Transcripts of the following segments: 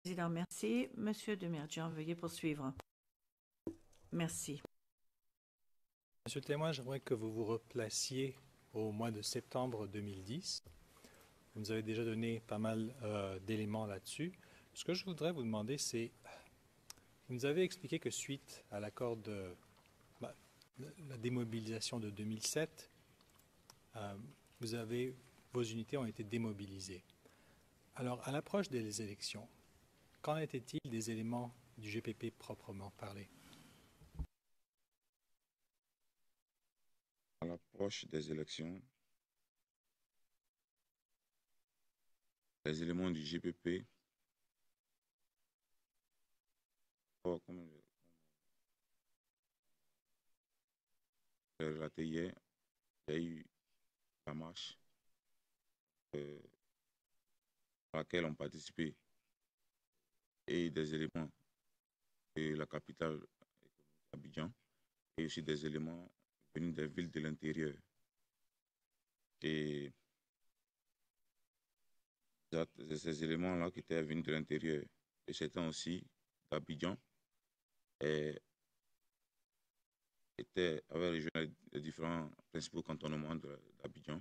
Président, merci. Monsieur Demirjian, veuillez poursuivre. Merci. Monsieur le témoin, j'aimerais que vous vous replaciez au mois de septembre 2010. Vous nous avez déjà donné pas mal d'éléments là-dessus. Ce que je voudrais vous demander, c'est, vous nous avez expliqué que suite à l'accord de bah, la démobilisation de 2007, euh, vos unités ont été démobilisées. Alors, à l'approche des élections, qu'en était-il des éléments du GPP proprement parlé? À l'approche des élections, les éléments du GPP, comme je l'ai relaté hier, il y a eu la marche euh, à laquelle ont participé et des éléments de la capitale Abidjan et aussi des éléments venus des villes de l'intérieur. Et ces éléments-là qui étaient venus de l'intérieur et certains aussi d'Abidjan avaient rejoint les différents principaux cantonnements d'Abidjan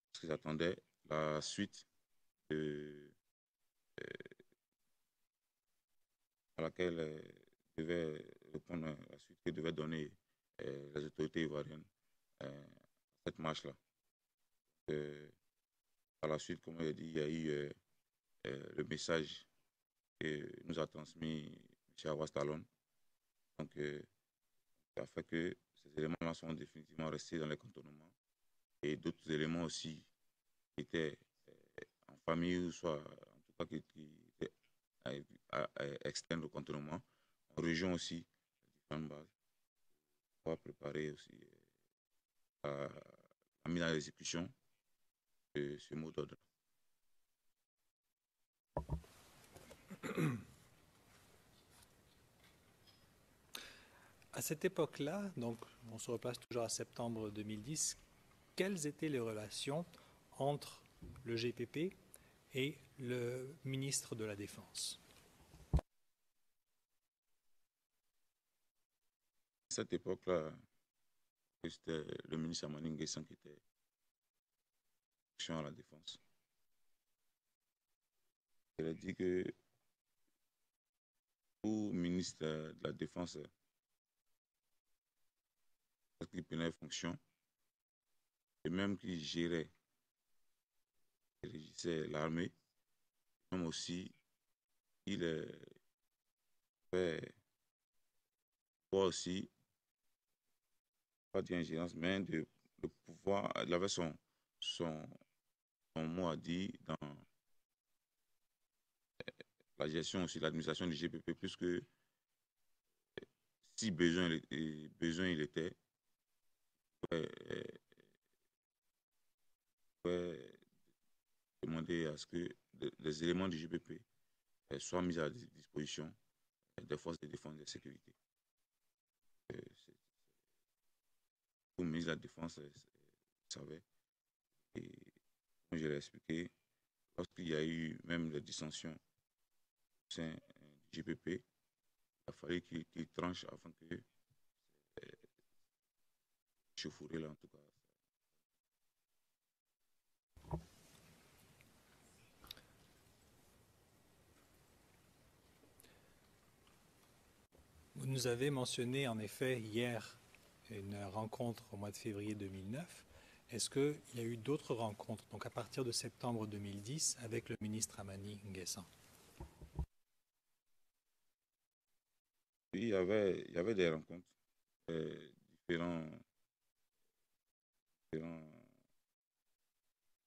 parce qu'ils attendaient la suite de, à laquelle devait répondre la suite que devaient donner les autorités ivoiriennes à cette marche-là. Par la suite, comme je l'ai dit, il y a eu le message que nous a transmis M. Awas Talon. Donc, ça fait que ces éléments-là sont définitivement restés dans les cantonnements. Et d'autres éléments aussi qui étaient en famille ou soit en tout cas qui étaient externes au cantonnement, en région aussi, différentes bases, pour préparer aussi la mise en exécution de ce mot d'ordre. À cette époque-là, donc on se replace toujours à septembre 2010, quelles étaient les relations entre le GPP et le ministre de la Défense? À cette époque-là, c'était le ministre Amani Nguessan qui était à la Défense. Il a dit que tout ministre de la Défense qui prenait fonction, et même qui gérait, qui régissait l'armée, même aussi, il fait pouvoir aussi, pas d'ingérence, mais de pouvoir, il avait son mot à dire dans la gestion aussi, l'administration du GPP, puisque si besoin il était, il pouvait demander à ce que les éléments du GPP soient mis à disposition des forces de défense et de sécurité. Tout le ministre de la Défense savait. Et comme je l'ai expliqué, lorsqu'il y a eu même des dissensions au sein du GPP, il a fallu qu'il tranche afin que chauffourée là en tout cas. Vous nous avez mentionné en effet hier une rencontre au mois de février 2009. Est-ce qu'il y a eu d'autres rencontres, donc à partir de septembre 2010, avec le ministre Amani Nguessan? Il y avait des rencontres, différents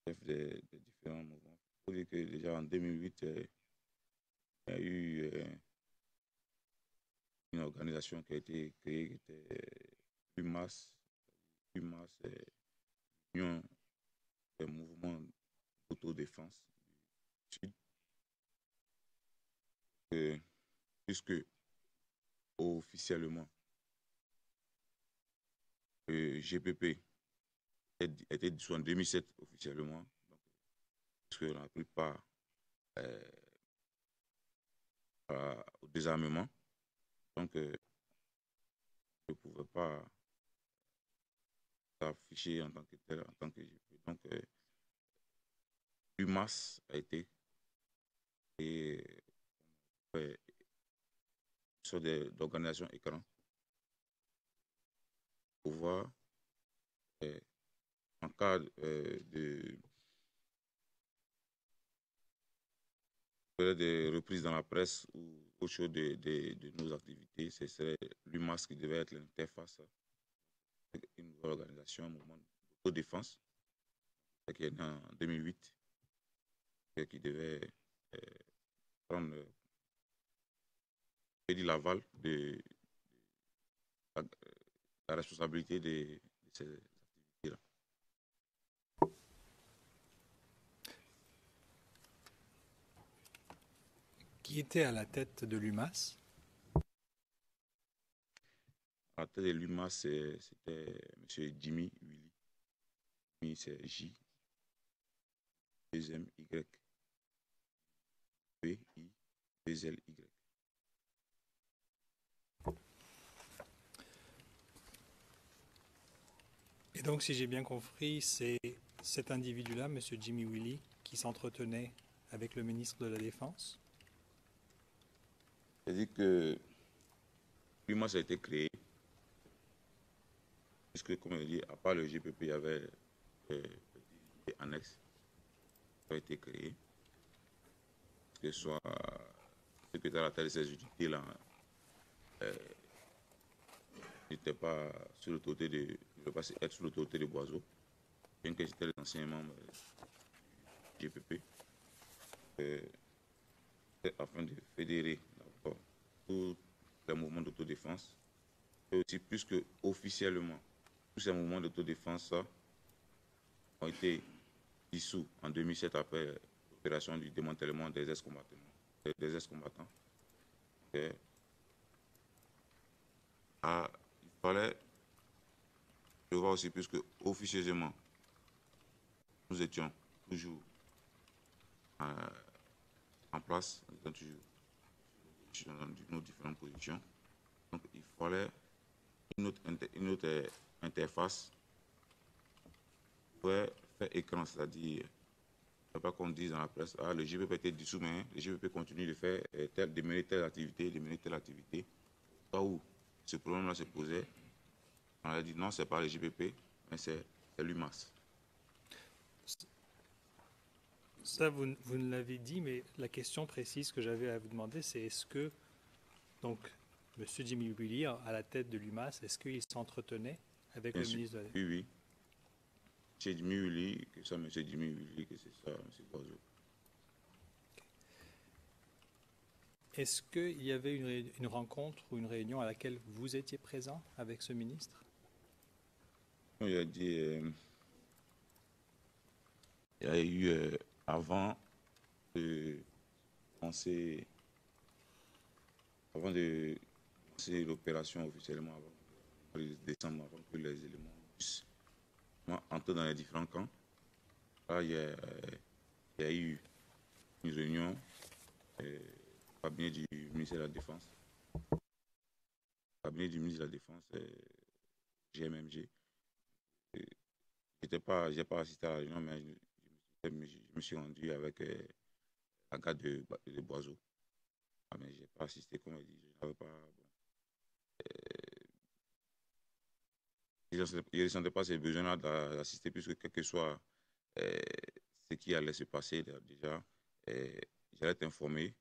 chefs des différents mouvements. Il faut dire que déjà en 2008, il y a eu une organisation qui a été créée, qui était UMAS, Union des mouvements d'autodéfense du Sud, puisque officiellement, le GPP était dissous en 2007 officiellement, donc, puisque on n'a pris part au désarmement. Donc, je ne pouvais pas s'afficher en tant que tel, en tant que GP. Donc, l'UMAS a été créé sur d'organisations écran pour voir en cas de reprise dans la presse ou autre chose de nos activités, ce serait l'UMAS qui devait être l'interface avec une nouvelle organisation, un mouvement d'autodéfense qui est né en 2008 et qui devait prendre l'aval de la responsabilité de ces activités-là. Qui était à la tête de l'UMAS? À la tête de l'UMAS, c'était M. Jimmy Willy. Jimmy, c'est J, deuxième Y, B, I, 2 L, Y. Et donc, si j'ai bien compris, c'est cet individu-là, M. Jimmy Willy, qui s'entretenait avec le ministre de la Défense? C'est-à-dire que l'UMAS a été créé, puisque, comme je dis, à part le GPP, il y avait des annexes qui ont été créées, que ce soit le secrétaire à la tête de ces unités-là n'était pas sous l'autorité de, je ne veux pas être sous l'autorité de Boiseau, bien que j'étais l'ancien membre du GPP, afin de fédérer tous les mouvements d'autodéfense, et aussi plus que officiellement, tous ces mouvements d'autodéfense ont été dissous en 2007 après l'opération du démantèlement des ex-combattants. Il fallait le voir aussi, puisque officieusement, nous étions toujours en place, nous étions toujours dans nos différentes positions. Donc, il fallait une autre interface pour faire écran, c'est-à-dire, il ne faut pas qu'on dise dans la presse, ah, le GPP était dissous, mais le GPP continue de faire de mener telle activité, de mener telle activité. Au cas où ce problème-là se posait, on a dit non, ce n'est pas le GPP, mais c'est l'UMAS. Ça, vous nous l'avez dit, mais la question précise que j'avais à vous demander, c'est est-ce que, donc, M. Jimmy Willy, à la tête de l'UMAS, est-ce qu'il s'entretenait avec Bien le sûr. ministre de la Oui, oui. C'est Jimmy Willy, que ça, M. Jimmy Willy, que c'est ça, M. Boiseau. Est-ce qu'il y avait une rencontre ou une réunion à laquelle vous étiez présent avec ce ministre? Il a dit, il y a eu, avant de lancer l'opération officiellement, avant le décembre, avant que les éléments puissent entrer dans les différents camps, là, il y a eu une réunion au cabinet du ministère de la Défense. Cabinet du ministre de la Défense, GMMG. Je n'ai pas assisté à la réunion, mais je me suis rendu avec la garde de Boiseau. Ah, mais je n'ai pas assisté, comme elle dit, je n'avais pas. Je ne ressentais pas ces besoins-là d'assister, puisque quel que soit ce qui allait se passer déjà, j'allais être informé.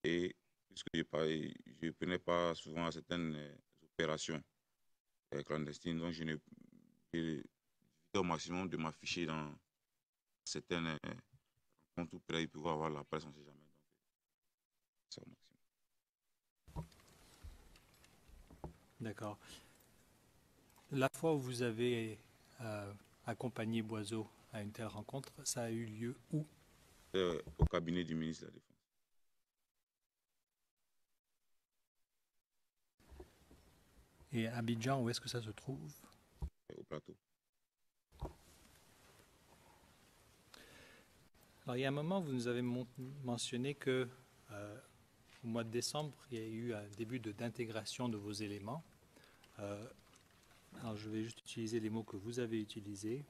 Et puisque je ne prenais pas souvent à certaines opérations clandestines, donc je j'évitais au maximum de m'afficher dans certaines rencontres où peut-être il pouvait avoir la presse, on ne sait jamais. Donc, c'est au maximum. D'accord. La fois où vous avez accompagné Boiseau à une telle rencontre, ça a eu lieu où? Au cabinet du ministre de la Défense. Et à Abidjan, où est-ce que ça se trouve? Au plateau. Alors, il y a un moment, vous nous avez mentionné que au mois de décembre, il y a eu un début d'intégration de vos éléments. Alors, je vais juste utiliser les mots que vous avez utilisés.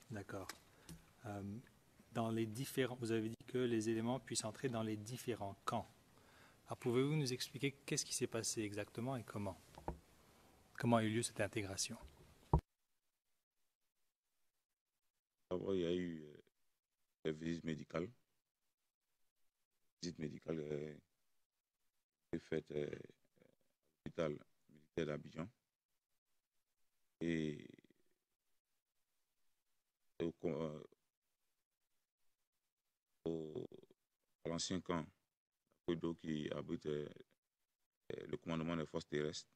D'accord. Dans les différents, vous avez dit que les éléments puissent entrer dans les différents camps. Alors, pouvez-vous nous expliquer qu'est-ce qui s'est passé exactement et comment? Comment a eu lieu cette intégration? D'abord, il y a eu des visites médicales. Visite médicale est faite à l'hôpital militaire d'Abidjan. Et à l'ancien camp d'Akodo qui abrite le commandement des forces terrestres.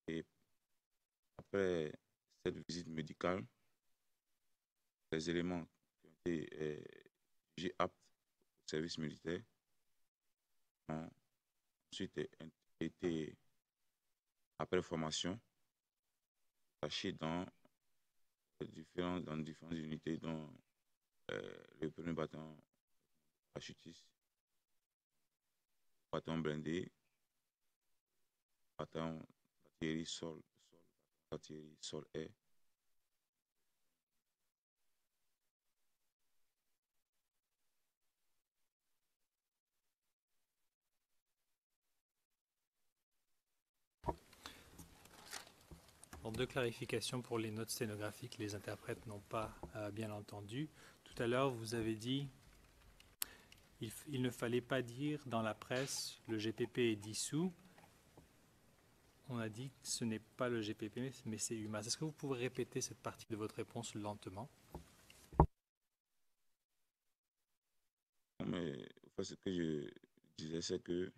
Et après cette visite médicale, les éléments qui ont été jugés aptes au service militaire ont ensuite été, après formation, attachés dans différentes unités, dont le premier bâtiment parachutiste, bâtiment blindé, bâtiment d'artillerie sol-air. Alors, deux clarifications pour les notes sténographiques, les interprètes n'ont pas bien entendu. Tout à l'heure, vous avez dit il ne fallait pas dire dans la presse le GPP est dissous. On a dit que ce n'est pas le GPP, mais c'est UMAS. Est-ce que vous pouvez répéter cette partie de votre réponse lentement? Mais ce que je disais, c'est que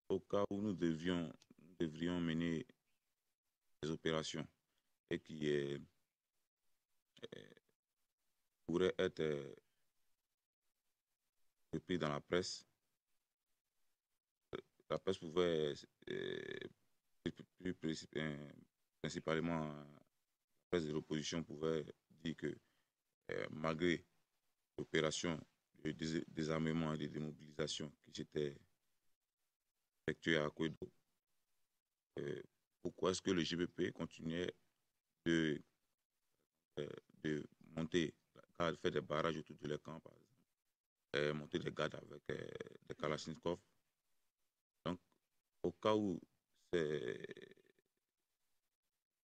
au cas où nous devrions mener des opérations et qui pourraient être repris dans la presse pouvait, principalement la presse de l'opposition, pouvait dire que malgré l'opération de désarmement et de démobilisation qui s'était effectuée à Kouedo, pourquoi est-ce que le GPP continuait de monter, faire des barrages autour de les camps, par exemple, monter des gardes avec des Kalachnikov. Donc, au cas où ces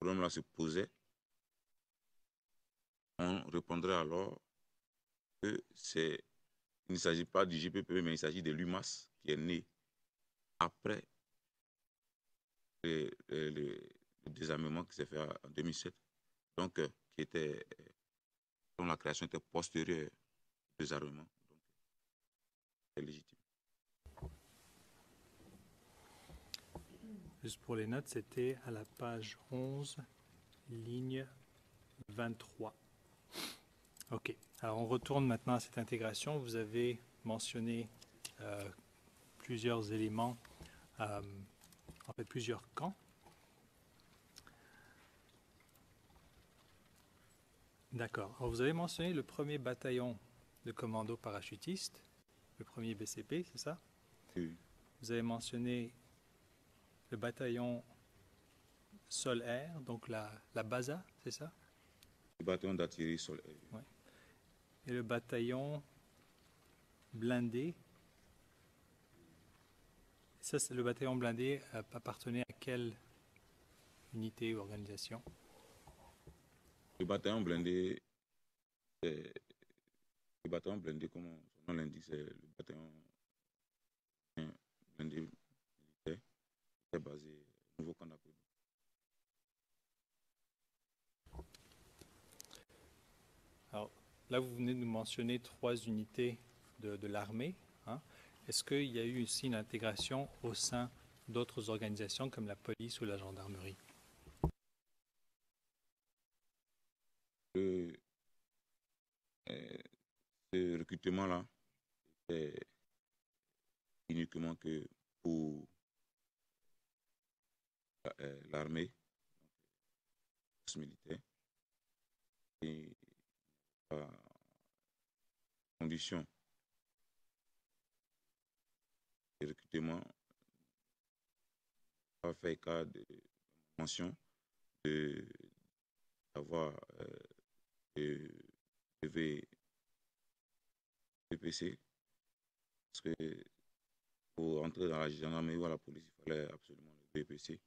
problèmes-là se posaient, on répondrait alors que il ne s'agit pas du GPP, mais il s'agit de l'UMAS qui est né après le désarmement qui s'est fait en 2007, donc dont la création était postérieure au désarmement, donc c'est légitime. Juste pour les notes, c'était à la page 11, ligne 23. OK. Alors, on retourne maintenant à cette intégration. Vous avez mentionné plusieurs éléments, en fait plusieurs camps. D'accord. Alors, vous avez mentionné le premier bataillon de commando parachutiste, le premier BCP, c'est ça? Oui. Vous avez mentionné le bataillon sol-air, donc la BASA, c'est ça? Le bataillon d'artillerie sol-air. Ouais. Et le bataillon blindé. Ça, c'est le bataillon blindé appartenait à quelle unité ou organisation? Le bataillon blindé, comme son nom l'indique, c'est le bataillon blindé militaire qui est basé au nouveau camp d'Akodo. Alors, là, vous venez de nous mentionner 3 unités de l'armée. Hein. Est-ce qu'il y a eu aussi une intégration au sein d'autres organisations comme la police ou la gendarmerie? Ce recrutement-là est uniquement que pour l'armée, militaire, et conditions de recrutement, pas fait cas de mention d'avoir le BPC, parce que pour entrer dans la gendarmerie ou à la police, il fallait absolument le BPC.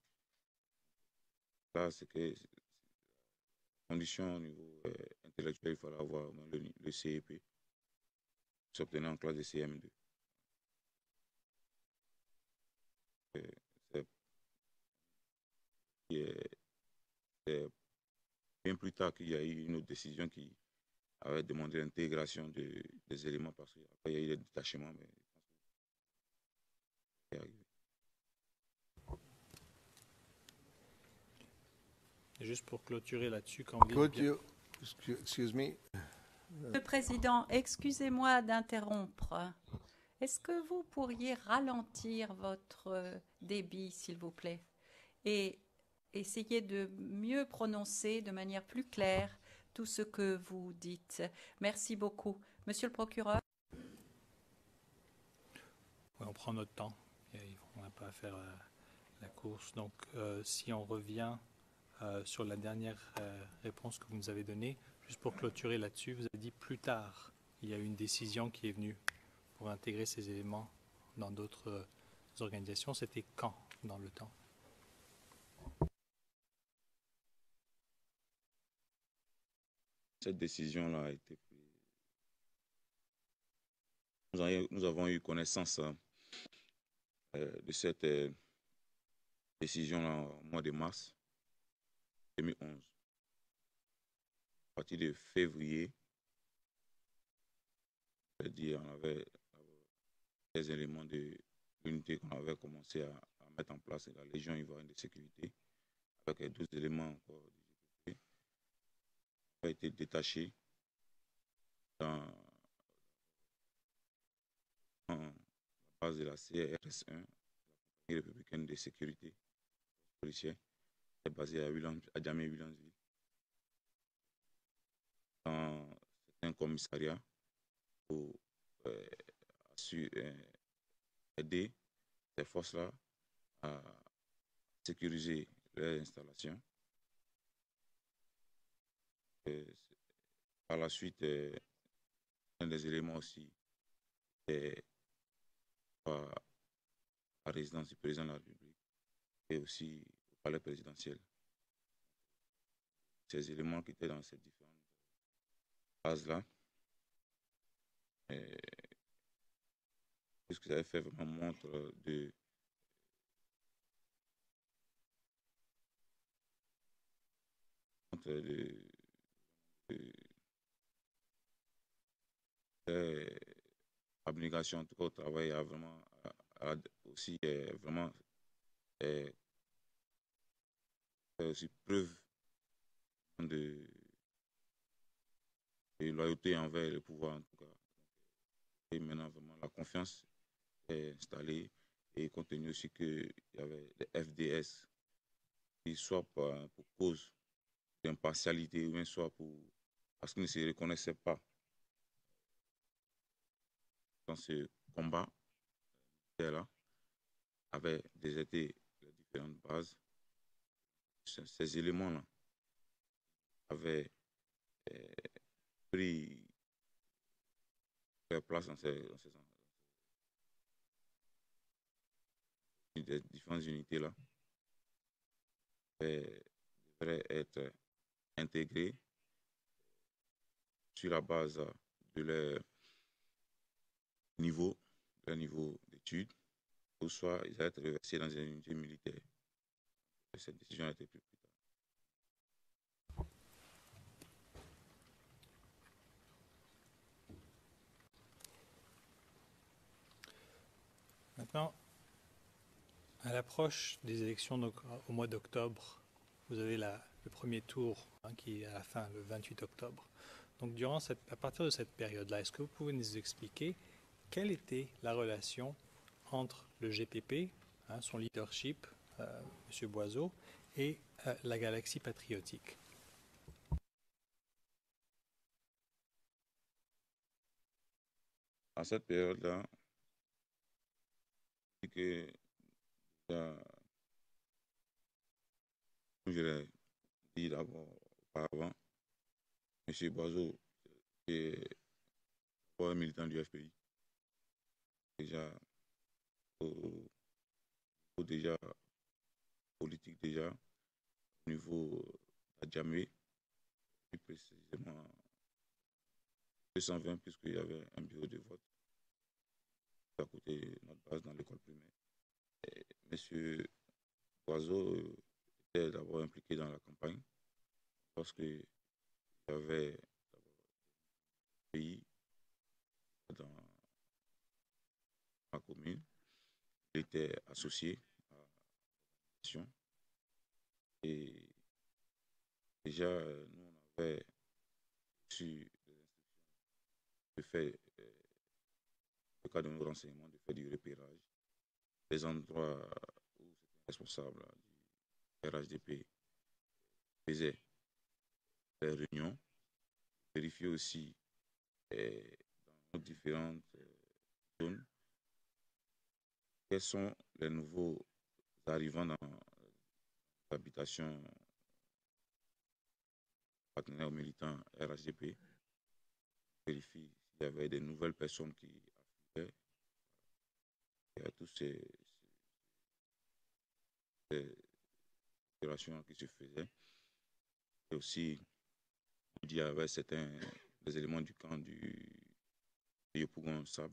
Là, c'est que condition au niveau intellectuel, il fallait avoir le CEP, s'obtenir en classe de CM2. C'est bien plus tard qu'il y a eu une autre décision qui avait demandé l'intégration des éléments, parce qu'après il y a eu des détachements, mais c'est arrivé. Et juste pour clôturer là-dessus, quand vous Could dites bien- you, excuse me, Monsieur le Président, excusez-moi d'interrompre. Est-ce que vous pourriez ralentir votre débit, s'il vous plaît, et essayer de mieux prononcer de manière plus claire tout ce que vous dites? Merci beaucoup. Monsieur le procureur. Ouais, on prend notre temps. On n'a pas à faire la course. Donc, si on revient sur la dernière réponse que vous nous avez donnée, juste pour clôturer là-dessus, vous avez dit plus tard, il y a eu une décision qui est venue pour intégrer ces éléments dans d'autres organisations. C'était quand dans le temps? Cette décision-là a été prise. Nous avons eu connaissance de cette décision-là au mois de mars 2011. À partir de février, c'est-à-dire on avait des éléments de l'unité qu'on avait commencé à mettre en place, la Légion ivoirienne de sécurité, avec 12 éléments encore du GPP, a été détaché dans la base de la CRS 1, la compagnie républicaine de sécurité policière, qui est basée à Djamé-Williamsville, dans un commissariat pour aider ces forces-là à sécuriser leurs installations. Par la suite, un des éléments aussi est la résidence du président de la République et aussi au palais présidentiel. Ces éléments qui étaient dans ces différentes phases-là, ce que j'avais fait vraiment montre de abnégation, en tout cas au travail, a vraiment aussi vraiment fait aussi preuve de loyauté envers le pouvoir, en tout cas. Et maintenant, vraiment, la confiance est installée, et compte tenu aussi qu'il y avait des FDS qui, soit pour cause d'impartialité, ou bien soit parce qu'ils ne se reconnaissaient pas dans ce combat, là, avaient déserté les différentes bases. Ces éléments-là avaient pris leur place dans ces différentes unités-là, devraient être intégrés sur la base de leur niveau d'études, ou soit ils allaient être reversés dans une unité militaire. Cette décision a été prise plus tard. Maintenant, à l'approche des élections au mois d'octobre, vous avez le premier tour qui est à la fin, le 28 octobre. Donc, à partir de cette période-là, est-ce que vous pouvez nous expliquer quelle était la relation entre le GPP, son leadership, M. Boiseau, et la Galaxie patriotique? à cette période-là, c'est que, comme je l'ai dit d'abord auparavant, M. Boiseau est un militant du FPI. Déjà, déjà politique, déjà, au niveau de Djamé, plus précisément 220, puisqu'il y avait un bureau de vote à côté de notre base dans l'école primaire. Monsieur Boiseau était d'abord impliqué dans la campagne parce qu'il y avait un pays dans ma commune. Il était associé à la mission. Et déjà, nous, on avait reçu de faire, le cas de nos renseignements, de faire du repérage des endroits où c'était responsable du RHDP faisait des réunions, vérifier aussi dans nos différentes zones quels sont les nouveaux arrivants dans l'habitation partenaires militants RHDP, vérifier s'il y avait des nouvelles personnes qui affluaient. Il y a tous ces opérations qui se faisaient. Et aussi, il y avait certains des éléments du camp du Yopougon Sab.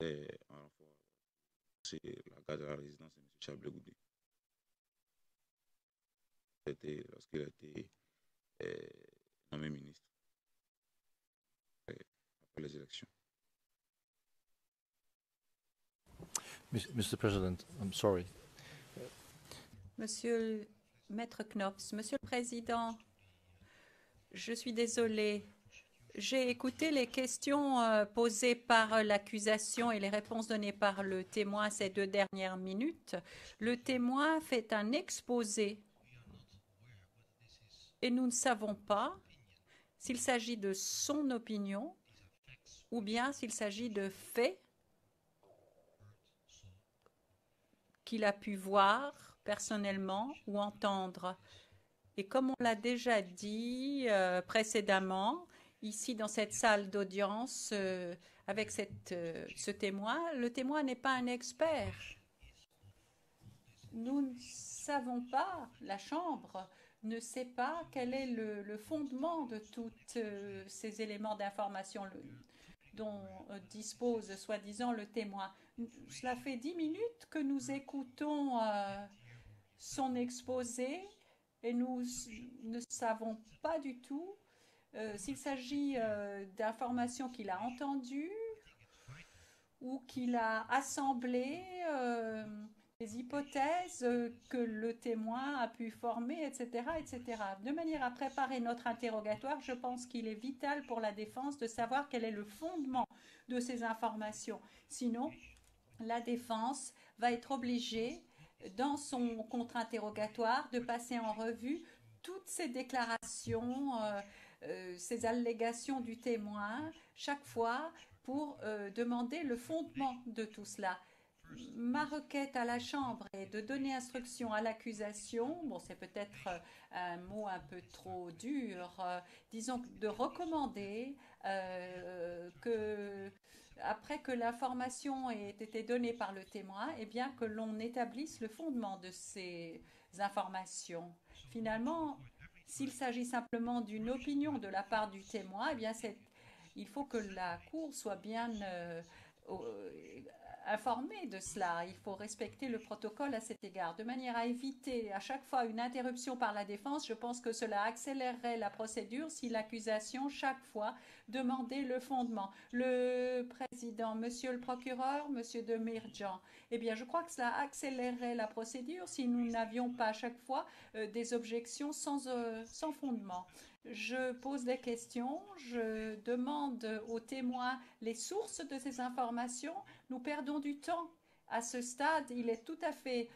Et en renfort, c'est la garde de la résidence de M. Chablé Goudé. C'était lorsqu'il a été nommé ministre après les élections. Mr. President, I'm sorry. Monsieur Maître Knops, Monsieur le Président, je suis désolé. J'ai écouté les questions posées par l'accusation et les réponses données par le témoin ces 2 dernières minutes. Le témoin fait un exposé et nous ne savons pas s'il s'agit de son opinion ou bien s'il s'agit de faits qu'il a pu voir personnellement ou entendre. Et comme on l'a déjà dit précédemment, ici dans cette salle d'audience, avec ce témoin, le témoin n'est pas un expert. Nous ne savons pas, la Chambre ne sait pas quel est le fondement de tous ces éléments d'information dont dispose soi-disant le témoin. Cela fait 10 minutes que nous écoutons son exposé et nous ne savons pas du tout s'il s'agit d'informations qu'il a entendues ou qu'il a assemblées, des hypothèses que le témoin a pu former, etc., etc. De manière à préparer notre interrogatoire, je pense qu'il est vital pour la défense de savoir quel est le fondement de ces informations. Sinon, la défense va être obligée, dans son contre-interrogatoire, de passer en revue toutes ces déclarations, ces allégations du témoin, chaque fois pour demander le fondement de tout cela. Ma requête à la Chambre est de donner instruction à l'accusation, bon c'est peut-être un mot un peu trop dur, disons de recommander que après que l'information ait été donnée par le témoin, eh bien que l'on établisse le fondement de ces informations. Finalement, s'il s'agit simplement d'une opinion de la part du témoin, eh bien il faut que la Cour soit bien informé de cela. Il faut respecter le protocole à cet égard. De manière à éviter à chaque fois une interruption par la défense, je pense que cela accélérerait la procédure si l'accusation, chaque fois, demandait le fondement. Le président, monsieur le procureur, monsieur Demirjian, eh bien, je crois que cela accélérerait la procédure si nous n'avions pas à chaque fois des objections sans fondement. Je pose des questions, je demande aux témoins les sources de ces informations. Nous perdons du temps. À ce stade, il est tout à fait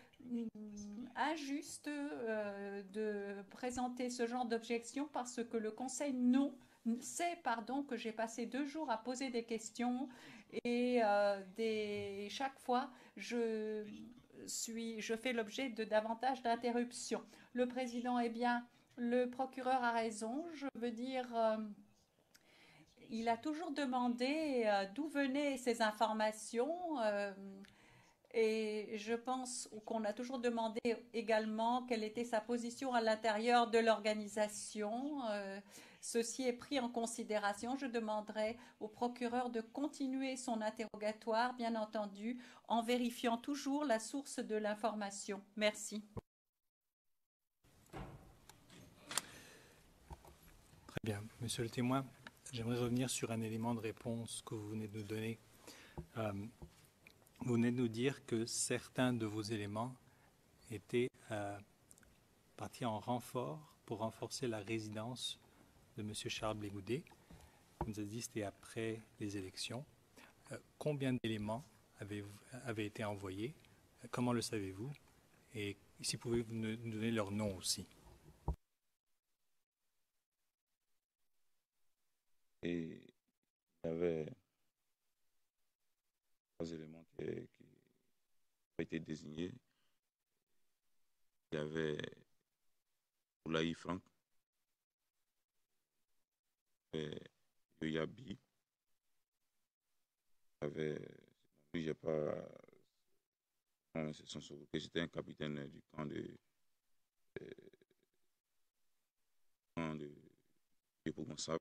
injuste de présenter ce genre d'objection parce que le Conseil, non, sait, pardon, que j'ai passé 2 jours à poser des questions et chaque fois, je fais l'objet de davantage d'interruptions. Le président, eh bien, le procureur a raison. Je veux dire, il a toujours demandé d'où venaient ces informations. Et je pense qu'on a toujours demandé également quelle était sa position à l'intérieur de l'organisation. Ceci est pris en considération. Je demanderai au procureur de continuer son interrogatoire, bien entendu, en vérifiant toujours la source de l'information. Merci. Très bien. Monsieur le témoin, j'aimerais revenir sur un élément de réponse que vous venez de nous donner. Vous venez de nous dire que certains de vos éléments étaient partis en renfort pour renforcer la résidence de M. Charles Blégoudet. Vous nous avez dit que c'était après les élections. Combien d'éléments avaient été envoyés? Comment le savez-vous? Et si vous pouvez nous donner leur nom aussi. Et il y avait 3 éléments qui ont été désignés. Il y avait Oulaï Franck, Yoyabi, il y avait, lui, j'ai pas, c'était un capitaine du camp de Yopougon-Sable.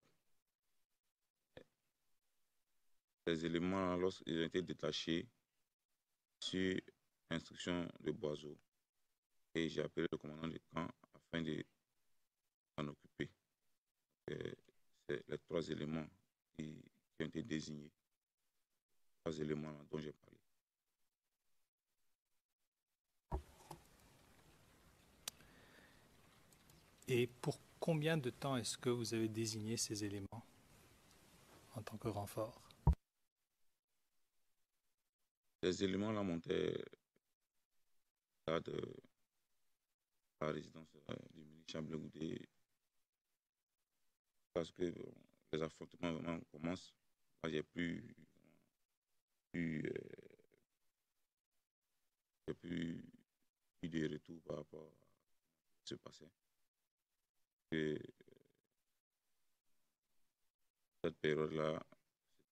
Les éléments, lorsqu'ils ont été détachés sur instruction de Boiseau, et j'ai appelé le commandant du camp afin de s'en occuper. C'est les 3 éléments qui ont été désignés, 3 éléments dont j'ai parlé. Et pour combien de temps est-ce que vous avez désigné ces éléments en tant que renfort? Les éléments-là montaient là de la résidence du ministre Charles Blégoudet parce que les affrontements vraiment commencent. Moi, j'ai plus eu de retour par rapport à ce qui se passait. Et cette période-là,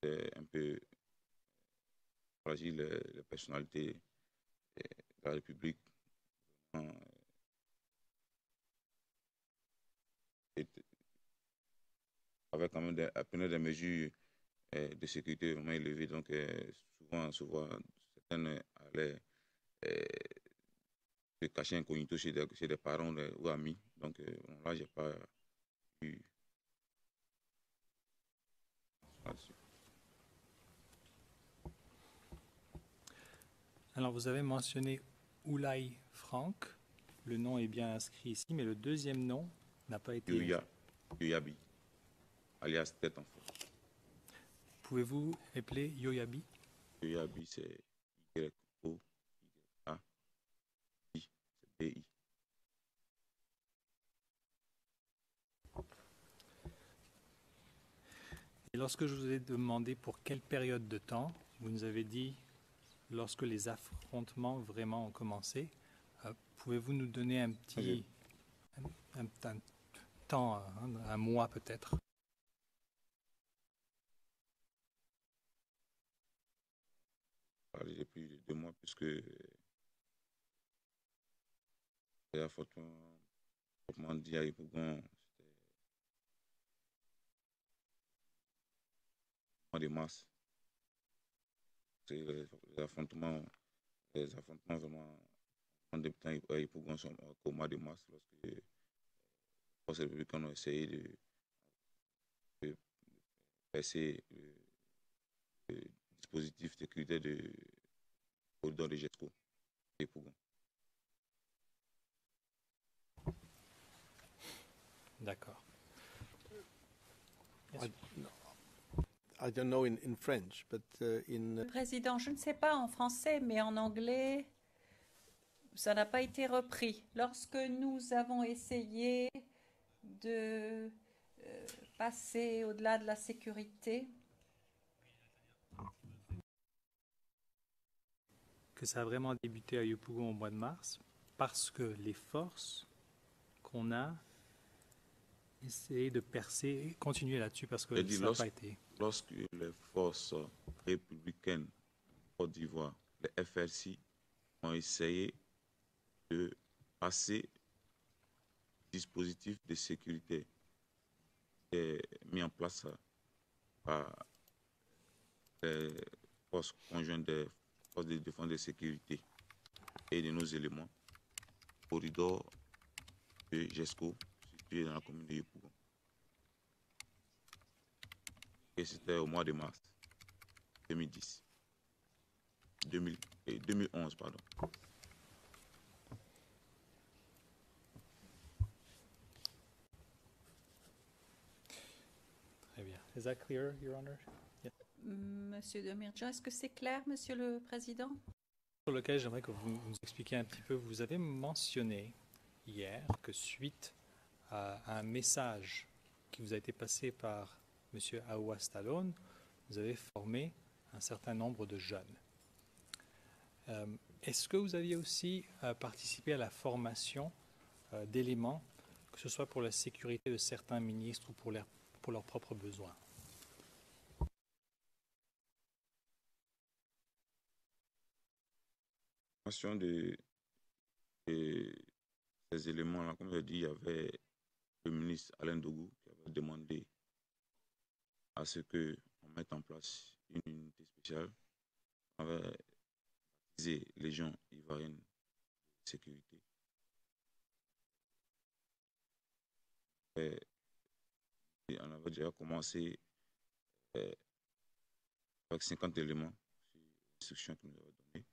c'était un peu fragile, les personnalités de la République avec quand même des mesures de sécurité vraiment élevées. Donc, souvent, certaines allaient se cacher incognito chez des parents ou amis. Donc, là, je n'ai pas eu. Alors, vous avez mentionné Oulaï Franck. Le nom est bien inscrit ici, mais le deuxième nom n'a pas été... Yoyabi, alias Tête en Feu. Pouvez-vous appeler Yoyabi? Yoyabi, c'est Y-O-Y-A-I, c'est B-I. Et lorsque je vous ai demandé pour quelle période de temps, vous nous avez dit lorsque les affrontements vraiment ont commencé. Pouvez-vous nous donner un petit un temps, un mois peut-être? J'ai plus de 2 mois puisque les affrontements d'hier et Pougon, c'était au mois de mars. Les affrontements vraiment en débutant à Yopougon sont au mois de mars, lorsque les forces républicaines ont essayé de passer le dispositif de sécurité de corridor de GESCO à Yopougon. D'accord. I don't know in French, but in... Président, je ne sais pas en français, mais en anglais, ça n'a pas été repris. Lorsque nous avons essayé de passer au-delà de la sécurité? Que ça a vraiment débuté à Yopougon au mois de mars, parce que les forces qu'on a essayé de percer et continuer là-dessus, parce que ça n'a pas été. Lorsque les forces républicaines de Côte d'Ivoire, les FRC, ont essayé de passer dispositif de sécurité mis en place par les forces conjointes des forces de défense et de sécurité et de nos éléments, corridor de GESCO, situé dans la commune de Yopougon. Et c'était au mois de mars 2011, pardon. Très bien. Is that clear, Your Honor? Yeah. Monsieur Demirjian, est-ce que c'est clair, Monsieur le Président? Sur lequel j'aimerais que vous nous expliquiez un petit peu. Vous avez mentionné hier que suite à un message qui vous a été passé par Monsieur Awa Stallone, vous avez formé un certain nombre de jeunes. Est-ce que vous aviez aussi participé à la formation d'éléments, que ce soit pour la sécurité de certains ministres ou pour leurs propres besoins? De ces éléments-là, comme je dis, il y avait le ministre Alain Dougou qui avait demandé à ce qu'on mette en place une unité spéciale. On avait baptisé Légion ivoirienne de sécurité. Et on avait déjà commencé avec 50 éléments sur l'instruction qu'il nous avait donnée.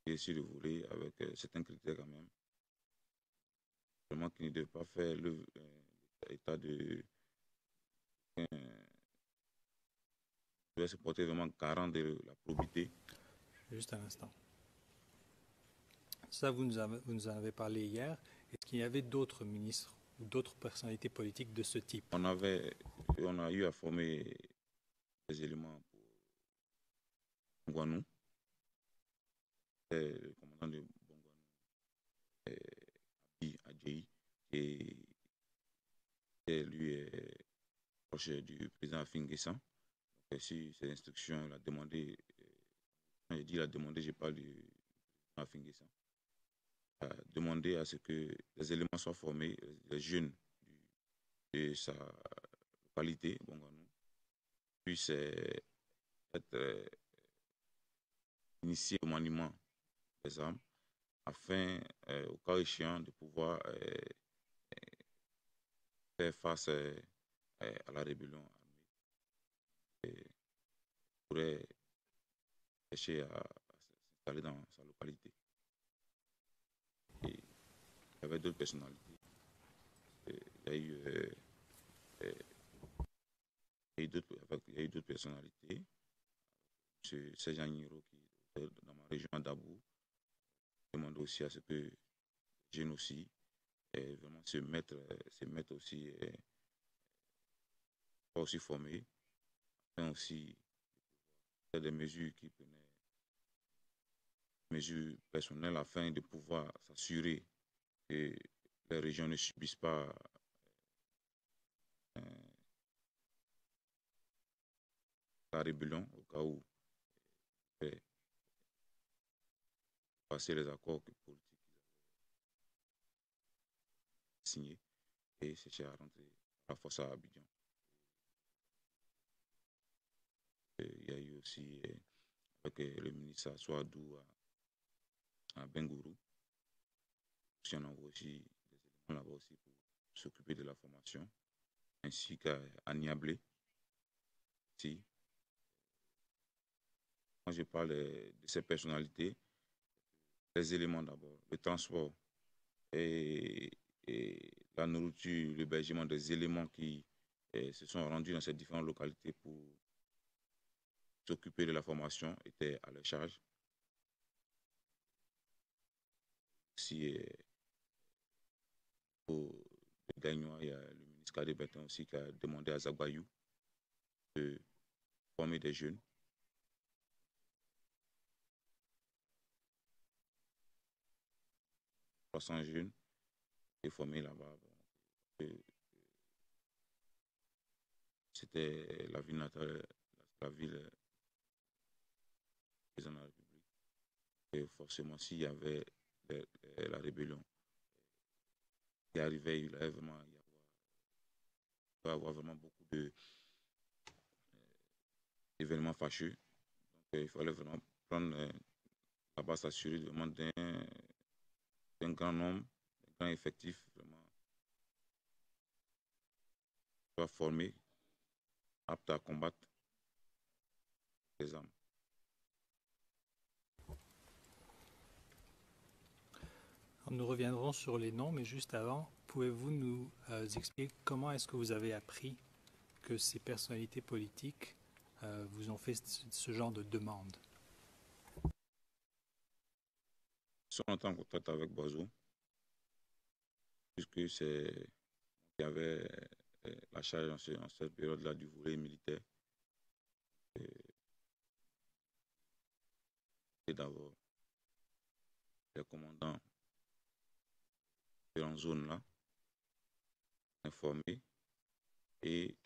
Et sur le volet avec certains critères quand même. Vraiment qu'il ne devait pas faire l'état de... devait se porter vraiment garant de la probité. Juste un instant. Ça, vous nous en avez parlé hier. Est-ce qu'il y avait d'autres ministres ou d'autres personnalités politiques de ce type? On a eu à former des éléments pour Bongouanou. Le commandant de Bongouanou, Abi Adjei, qui lui est proche du président Afin Guessan. Si ces instructions, il a demandé, quand je dis il a demandé, je parle du président Afin Guessan. Il a demandé à ce que les éléments soient formés, les jeunes de sa localité, Bongouanou, puissent être initiés au maniement des armes afin, au cas échéant, de pouvoir faire face à la rébellion armée et pourrait chercher à s'installer dans sa localité. Et il y avait d'autres personnalités. Il y a eu d'autres personnalités. M. Sergent Niro, qui est dans ma région d'Abou, demande aussi à ce que les jeunes aussi vraiment se mettent aussi, pas aussi formés, afin aussi des mesures qui prenaient, mesures personnelles afin de pouvoir s'assurer que les régions ne subissent pas la rébellion au cas où passer les accords politiques signés et chercher à rentrer à la force à Abidjan. Il y a eu aussi avec le ministre Assoadou à Bengourou. On envoie aussi des éléments là-bas aussi pour s'occuper de la formation, ainsi qu'à Niablé. Si. Quand je parle de ces personnalités, les éléments d'abord, le transport et la nourriture, l'hébergement des éléments qui se sont rendus dans ces différentes localités pour s'occuper de la formation étaient à leur charge. Si pour Gagnois, il y a le ministre Kadé Bertin aussi qui a demandé à Zagbayou de former des jeunes. « 300 jeunes et formés là-bas. C'était la ville natale, la ville président de la République. Et forcément, s'il y avait la rébellion qui arrivait, il allait vraiment y avoir vraiment beaucoup d'événements fâcheux. Donc, il fallait vraiment prendre là-bas, s'assurer vraiment d'un grand nombre, d'un grand effectif, vraiment formé, apte à combattre les armes. Nous reviendrons sur les noms, mais juste avant, pouvez-vous nous expliquer comment est-ce que vous avez appris que ces personnalités politiques vous ont fait ce genre de demande? Ils sont entrés en contact avec Boiseau, puisque c'est qui avait la charge en cette période-là du volet militaire. Et d'abord, les commandants de la zone-là, informés, et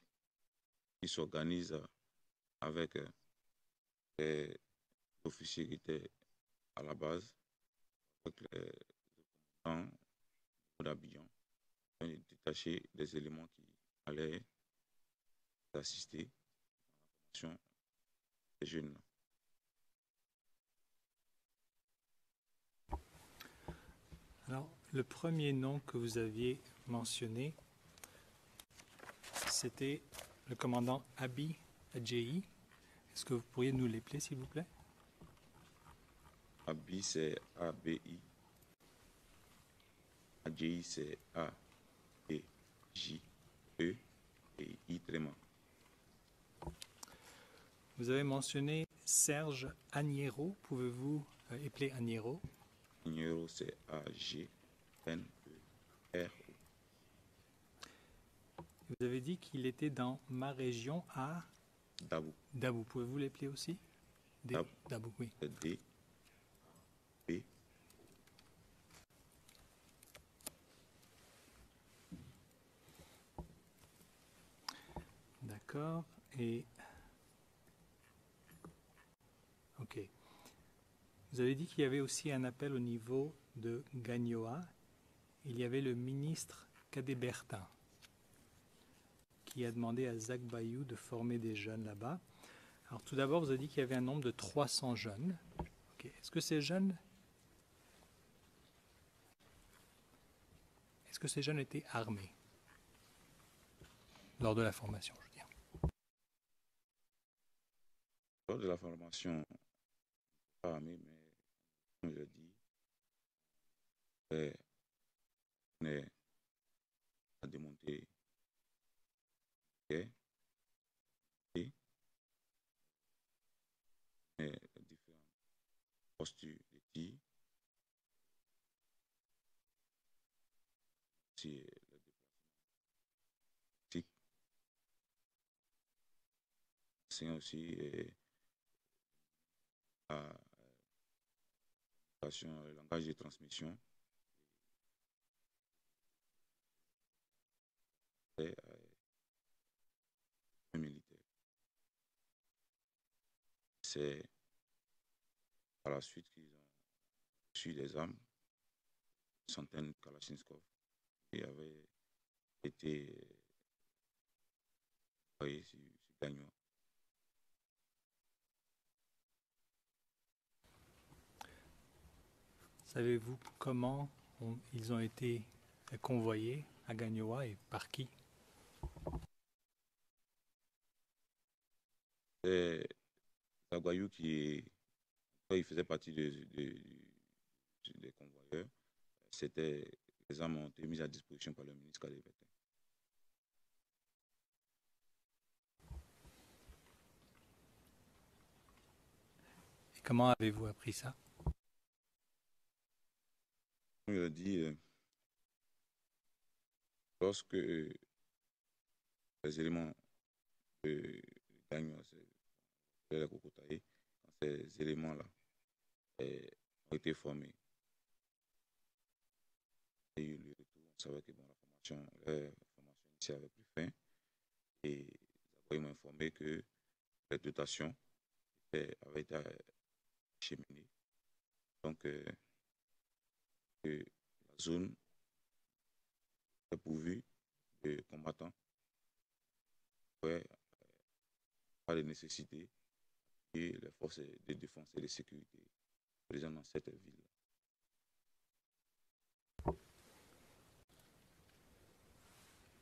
qui s'organisent avec les officiers qui étaient à la base, avec les commandants d'Abidjan, et détacher des éléments qui allaient assister à la formation des jeunes. Alors, le premier nom que vous aviez mentionné, c'était le commandant Abi Adjei. Est-ce que vous pourriez nous l'épeler, s'il vous plaît? Abi, c'est A-B-I. Adjei, c'est A-B-J-E et I tréma. Vous avez mentionné Serge Agniero. Pouvez-vous épeler Agniero? Agniero, c'est A-G-N-E-R-O. Vous avez dit qu'il était dans ma région à Dabou. Dabou. Pouvez-vous l'épeler aussi? Dabou. Dabou, oui. D. B. D'accord. Et ok. Vous avez dit qu'il y avait aussi un appel au niveau de Gagnoa. Il y avait le ministre Kadé Bertin qui a demandé à Zagbayou de former des jeunes là-bas. Alors tout d'abord, vous avez dit qu'il y avait un nombre de 300 jeunes. Okay. Est-ce que ces jeunes étaient armés lors de la formation, je veux dire? Lors de la formation, pas armé, mais comme je l'ai dit, on est à démonter et différentes postures de tir, si le déplacement, c'est aussi le langage de transmission et militaire. C'est par la suite qu'ils ont reçu des armes, une centaine de Kalachnikov, qui avaient été envoyés sur Gagnoa. Savez-vous comment ils ont été convoyés à Gagnoa et par qui? C'est Zagbayou il faisait partie des convoyeurs. Les armes ont été mises à disposition par le ministre Kadé Bertin. Et comment avez-vous appris ça? Comme je l'ai dit, lorsque les éléments de gagnent, c'est les cocotailles, quand ces éléments-là ont été formés, et eu le retour, on savait que bon, la formation ici avait pris fin, et ils m'ont informé que les dotations avaient été acheminées. Donc, que la zone est pourvue de combattants, ouais, pas de nécessité, et les forces de défense et de sécurité présentes dans cette ville.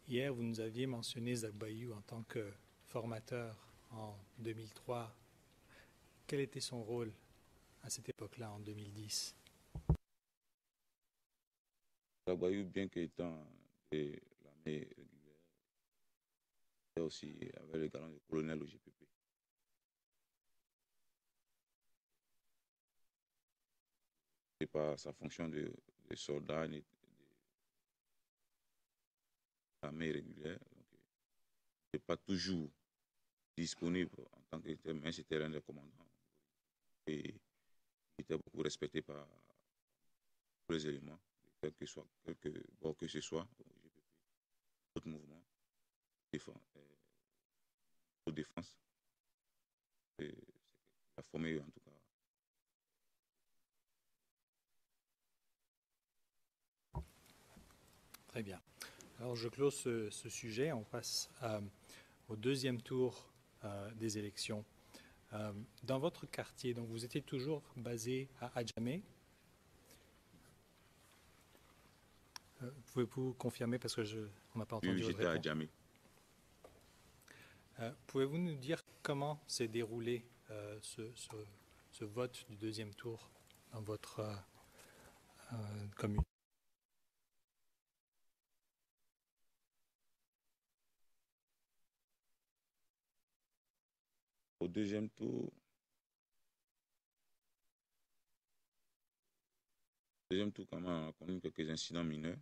Hier, vous nous aviez mentionné Zach Bayou en tant que formateur en 2003. Quel était son rôle à cette époque-là, en 2010? Zach Bayou, bien qu'étant de l'armée régulière, était aussi avec le galon de colonel au GPP. C'est pas sa fonction de soldat de l'armée régulière. Donc, il n'est pas toujours disponible en tant que tel, mais c'était l'un des commandants. Et il était beaucoup respecté par tous les éléments, quel que soit, quelque bord que ce soit, d'autres mouvements, de défense. Il a formé en tout cas. Très bien. Alors, je close ce sujet. On passe au deuxième tour des élections. Dans votre quartier, donc vous étiez toujours basé à Adjamé. Pouvez-vous confirmer parce que on n'a pas entendu votre J'étais à réponse. Adjamé. Pouvez-vous nous dire comment s'est déroulé ce vote du deuxième tour dans votre commune? Au deuxième tour, quand même, on a connu quelques incidents mineurs.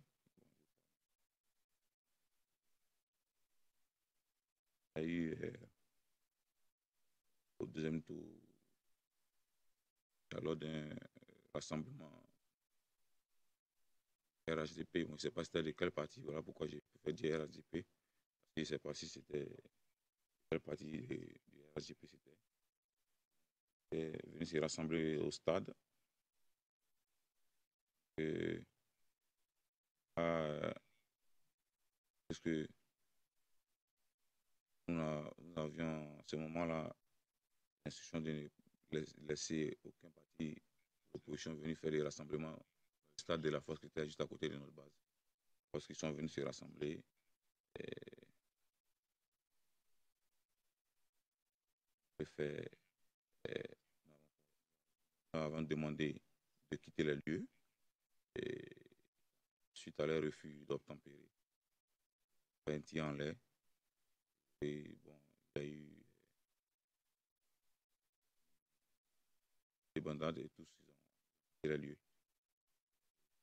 Il y a eu au deuxième tour, lors d'un rassemblement RHDP, je ne sais pas c'était de quel parti, voilà pourquoi j'ai fait dire RHDP. Je ne sais pas si c'était quel parti du RHDP c'était. Venu se rassembler au stade. Parce que nous avions à ce moment-là l'instruction de ne laisser aucun parti d'opposition venir faire des rassemblements au stade de la force qui était juste à côté de notre base. Parce qu'ils sont venus se rassembler. Avant de demander de quitter les lieux, et suite à leur refus d'obtempérer, un tir en l'air. Et bon, il y a eu des bandades et tous ils ont quitté les lieux.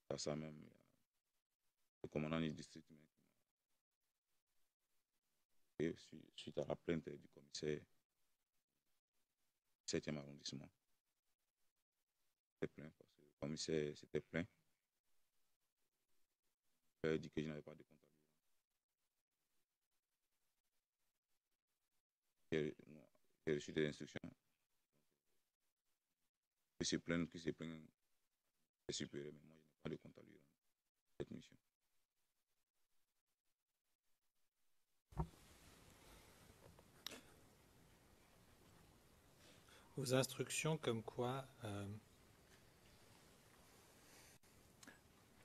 À ça même, le commandant du district, et suite à la plainte du commissaire du 7e arrondissement, c'était plein parce que le commissaire s'était plaint. Il a dit que je n'avais pas de compte à lui. J'ai reçu des instructions. Que se plaignent, c'est supérieur, mais moi je n'ai pas de compte à lui dans cette mission. Vos instructions comme quoi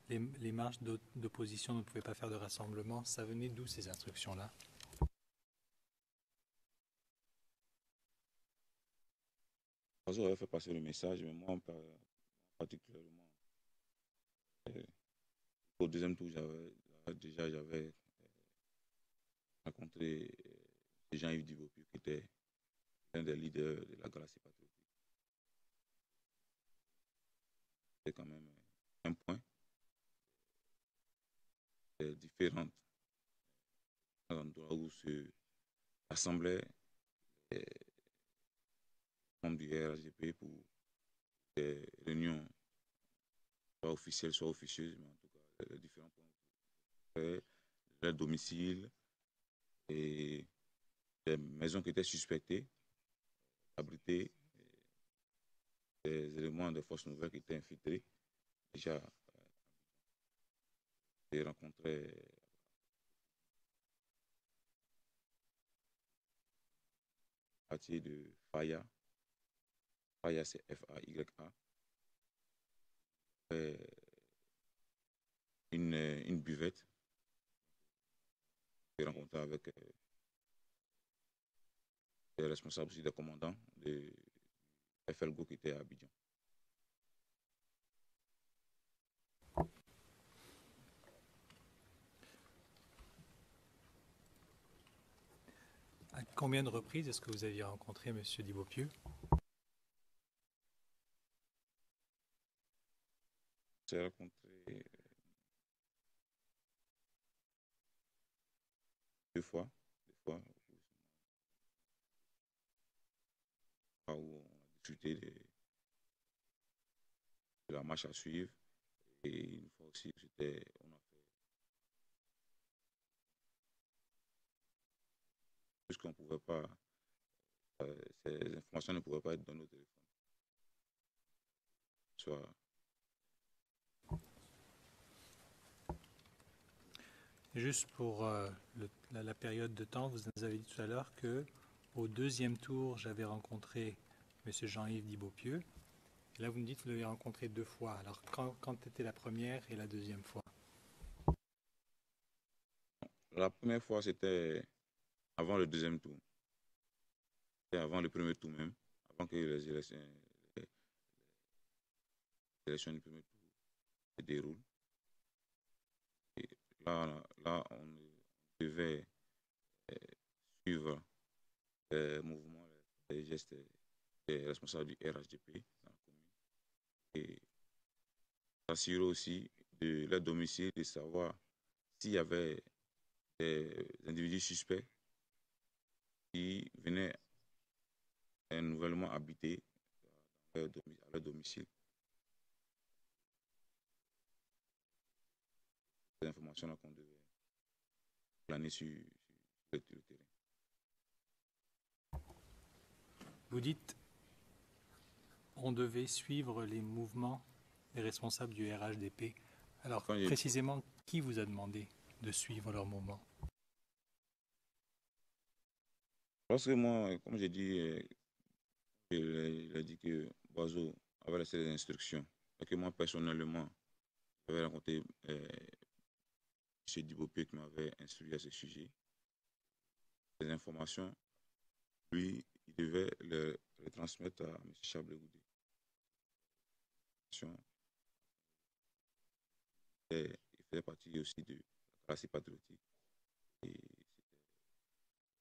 les marches d'opposition ne pouvaient pas faire de rassemblement, ça venait d'où ces instructions-là? Parce qu'on avait fait passer le message, mais moi particulièrement, au deuxième tour, j'avais rencontré Jean-Yves Dibopiu, qui était l'un des leaders de la Galaxie patriotique. C'est quand même un point différent un endroit où se rassemblaient les membres du RHDP pour des réunions, soit officielles, soit officieuses, mais en tout cas, les différents points, leur domicile et des maisons qui étaient suspectées, abritées, des éléments des forces nouvelles qui étaient infiltrés. Déjà, j'ai rencontré à partir de Faya. Faya, c'est F-A-Y-A. Une buvette. J'ai rencontré avec les responsables aussi des commandants de FLGO qui étaient à Abidjan. À combien de reprises est-ce que vous aviez rencontré M. Dibopieux? J'ai rencontré 2 fois, où on a discuté de la marche à suivre. Et une fois aussi, on a fait puisqu'on ne pouvait pas, ces informations ne pouvaient pas être données au téléphone. Soit Juste pour la période de temps, vous nous avez dit tout à l'heure que au deuxième tour, j'avais rencontré M. Jean-Yves Dibopieux. Et là, vous me dites que vous l'avez rencontré 2 fois. Alors, quand était la première et la deuxième fois? la première fois, c'était avant le deuxième tour. C'était avant le premier tour même, avant que les élections du premier tour se déroulent. Et là on devait suivre les mouvements, les gestes des responsables du RHDP dans la commune. Et s'assurer aussi de leur domicile, de savoir s'il y avait des individus suspects qui venaient nouvellement habiter à leur domicile. Ces informations-là qu'on devait planer sur le terrain. Vous dites on devait suivre les mouvements des responsables du RHDP. Alors, précisément, qui vous a demandé de suivre leurs mouvements? Parce que moi, comme j'ai dit, il a dit que Boiseau avait laissé des instructions. Et que moi, personnellement, j'avais rencontré M. Dibopieux qui m'avait instruit à ce sujet. Ces informations, lui, il devait les transmettre à M. Chablé-Goudé. Il faisait partie aussi de la classe patriotique. Et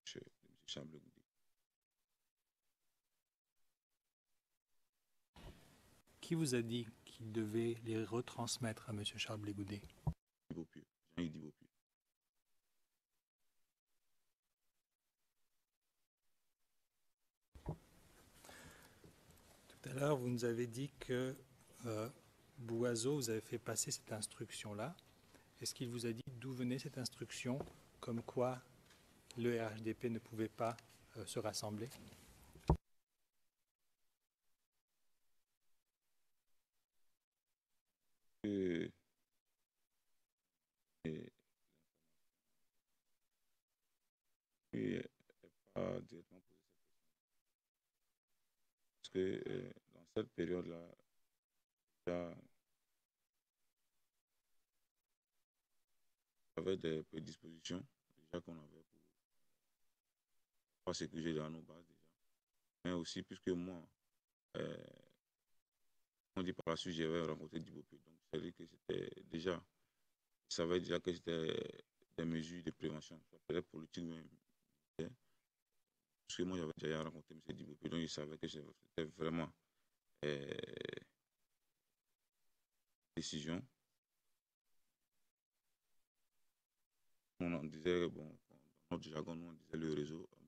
c'était M. Chablé-Goudé. Qui vous a dit qu'il devait les retransmettre à M. Charles Blégoudet? Dibopieux, Jean-Yves Dibopieux. Tout à l'heure, vous nous avez dit que Boiseau vous avait fait passer cette instruction-là. Est-ce qu'il vous a dit d'où venait cette instruction, comme quoi le RHDP ne pouvait pas se rassembler? Pas directement posé cette question. Parce que dans cette période-là, il y avait des prédispositions déjà qu'on avait pour sécuriser dans nos bases déjà. Mais aussi, puisque moi, on dit par la suite, j'avais rencontré Dibopieux. Donc, c'est-à-dire que c'était déjà, je savais déjà que c'était des mesures de prévention, peut-être politique même. Parce que moi, j'avais déjà rencontré M. Dibopieux, donc je savais que c'était vraiment décision. On en disait, bon, notre jargon, nous on disait le réseau. Bon,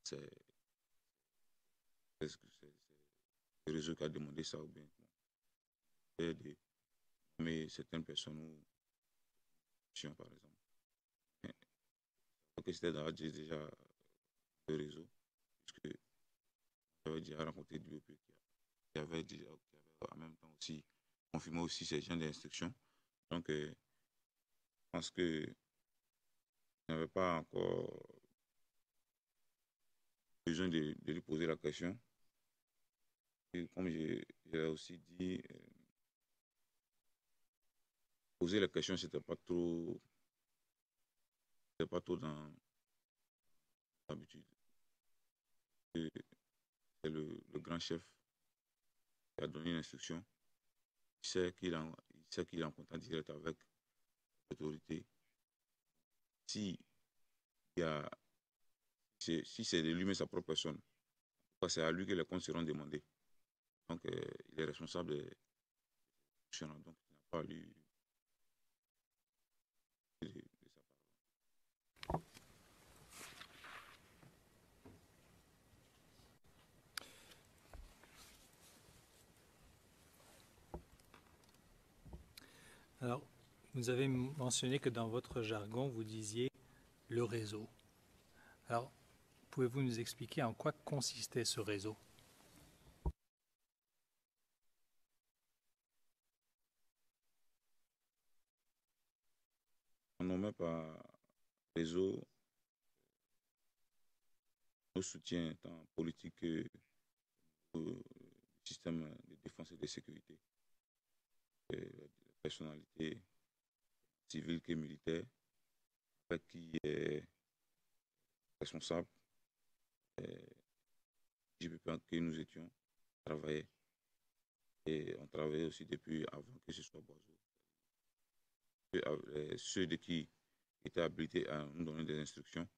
c'est c'est le réseau qui a demandé ça ou bien. Bon, mais certaines personnes ou par exemple. Donc c'était déjà le réseau, puisque j'avais déjà rencontré Diop qui avait en même temps aussi confirmé aussi ces gens d'instruction. Donc je pense que je n'avais pas encore besoin de lui poser la question. Et comme je l'ai aussi dit, poser la question, c'était pas trop dans l'habitude. C'est le grand chef qui a donné l'instruction. Il sait qu'il est en contact direct avec l'autorité. Si c'est de lui-même sa propre personne, c'est à lui que les comptes seront demandés. Donc, il est responsable de l'instruction. Donc, il n'a pas à lui de sa part. Alors, vous avez mentionné que dans votre jargon, vous disiez le réseau. Alors, pouvez-vous nous expliquer en quoi consistait ce réseau? On nommait par réseau nos soutiens tant politiques que du système de défense et de sécurité. Les personnalités civiles que militaires, avec qui est responsable, JPP que nous étions, travaillaient. Et on travaillait aussi depuis avant que ce soit Boiseau. Ceux de qui étaient habilités à nous donner des instructions,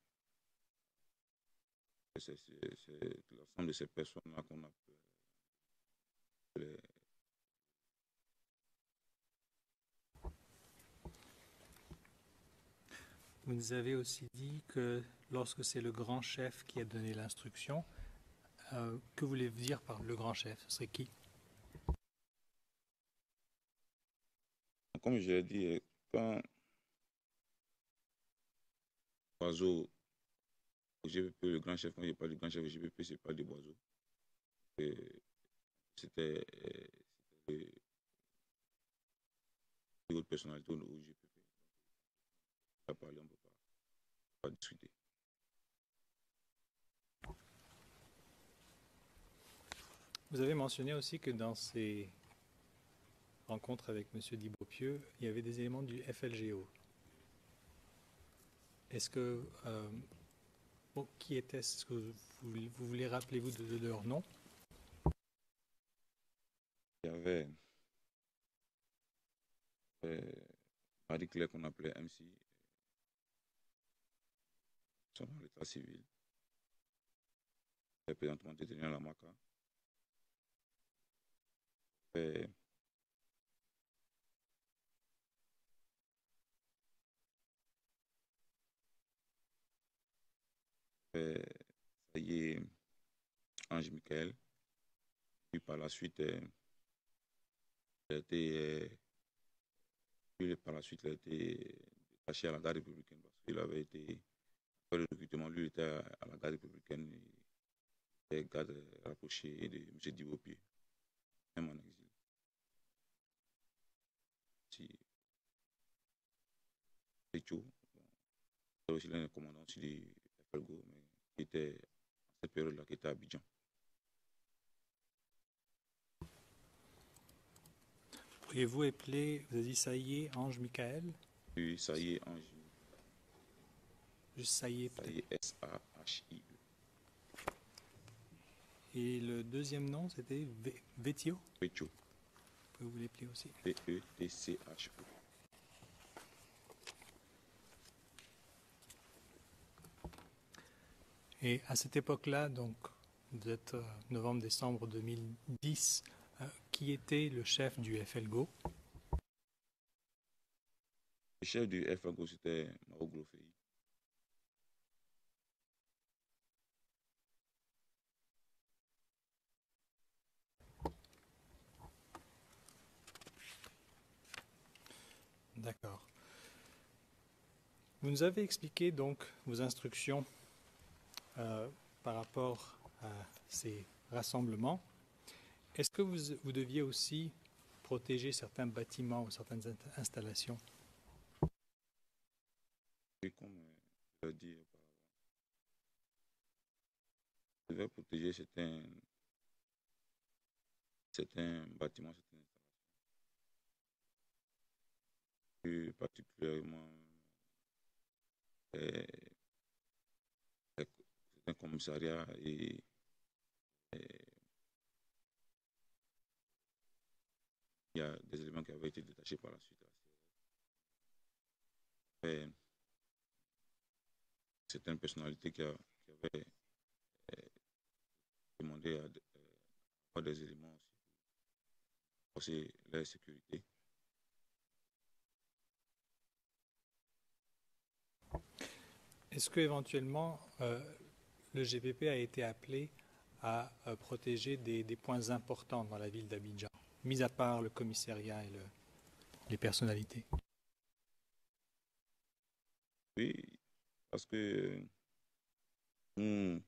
c'est l'ensemble de ces personnes-là qu'on appelle Vous nous avez aussi dit que lorsque c'est le grand chef qui a donné l'instruction, que voulez-vous dire par le grand chef? Ce serait qui? Comme je l'ai dit, quand Boiseau, au GPP, le grand chef, quand il parle du grand chef au GPP, c'est pas de Boiseau. C'était les autres personnalités au GPP. On ne peut pas parler, on ne peut pas discuter. Vous avez mentionné aussi que dans ces rencontres avec M. Dibopieux, il y avait des éléments du FLGO. Est-ce que... qui était-ce? Est-ce que vous voulez rappeler-vous de leur nom? Il y avait Marie-Claire qu'on appelait MC, son nom l'état civil. Elle est présentement détenue à la MACA. Ça y est, Ange Michael. Puis par la suite, il a été détaché à la garde républicaine parce qu'il avait été, après le recrutement, lui il était à la garde républicaine, il était garde rapproché de M. Dibopieux, même en exil. C'est chaud. Bon, aussi l'un des commandants aussi du FLGO, mais qui était, à cette période-là, qui était à Abidjan. Pourriez-vous appeler, vous avez dit Saïé, Ange Michael? Oui, ça y est, Ange. Juste Saïé Ça peut-être. y est, SAHIE. Et le deuxième nom, c'était Vetio? Petcho. Pouvez-vous l'appeler aussi? Petcho. Et à cette époque-là, donc, vous êtes novembre-décembre 2010, qui était le chef du FLGO? Le chef du FLGO, c'était Mao Glofei. D'accord. Vous nous avez expliqué donc vos instructions par rapport à ces rassemblements. Est-ce que vous deviez aussi protéger certains bâtiments ou certaines installations? Et comme je l'ai dit auparavant, je vais protéger certains bâtiments, certaines installations, plus particulièrement euh, certains commissariats et il y a des éléments qui avaient été détachés par la suite. Et certaines personnalités qui avaient demandé à avoir des éléments aussi pour renforcer la sécurité. Est-ce que éventuellement le GPP a été appelé à protéger des points importants dans la ville d'Abidjan, mis à part le commissariat et les personnalités? Oui, parce que nous,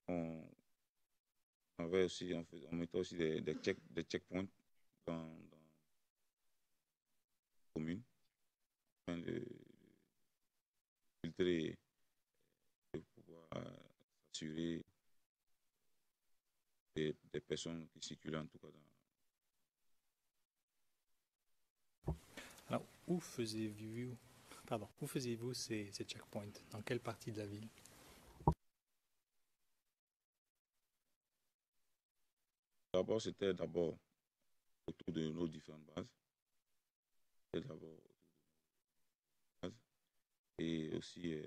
on avait aussi, on mettait aussi des checkpoints dans la commune afin de filtrer, de pouvoir s'assurer des personnes qui circulent en tout cas dans. Alors, où faisiez-vous ces checkpoints? Dans quelle partie de la ville? D'abord, c'était autour de nos différentes bases. C'était d'abord autour de nos bases. Et aussi,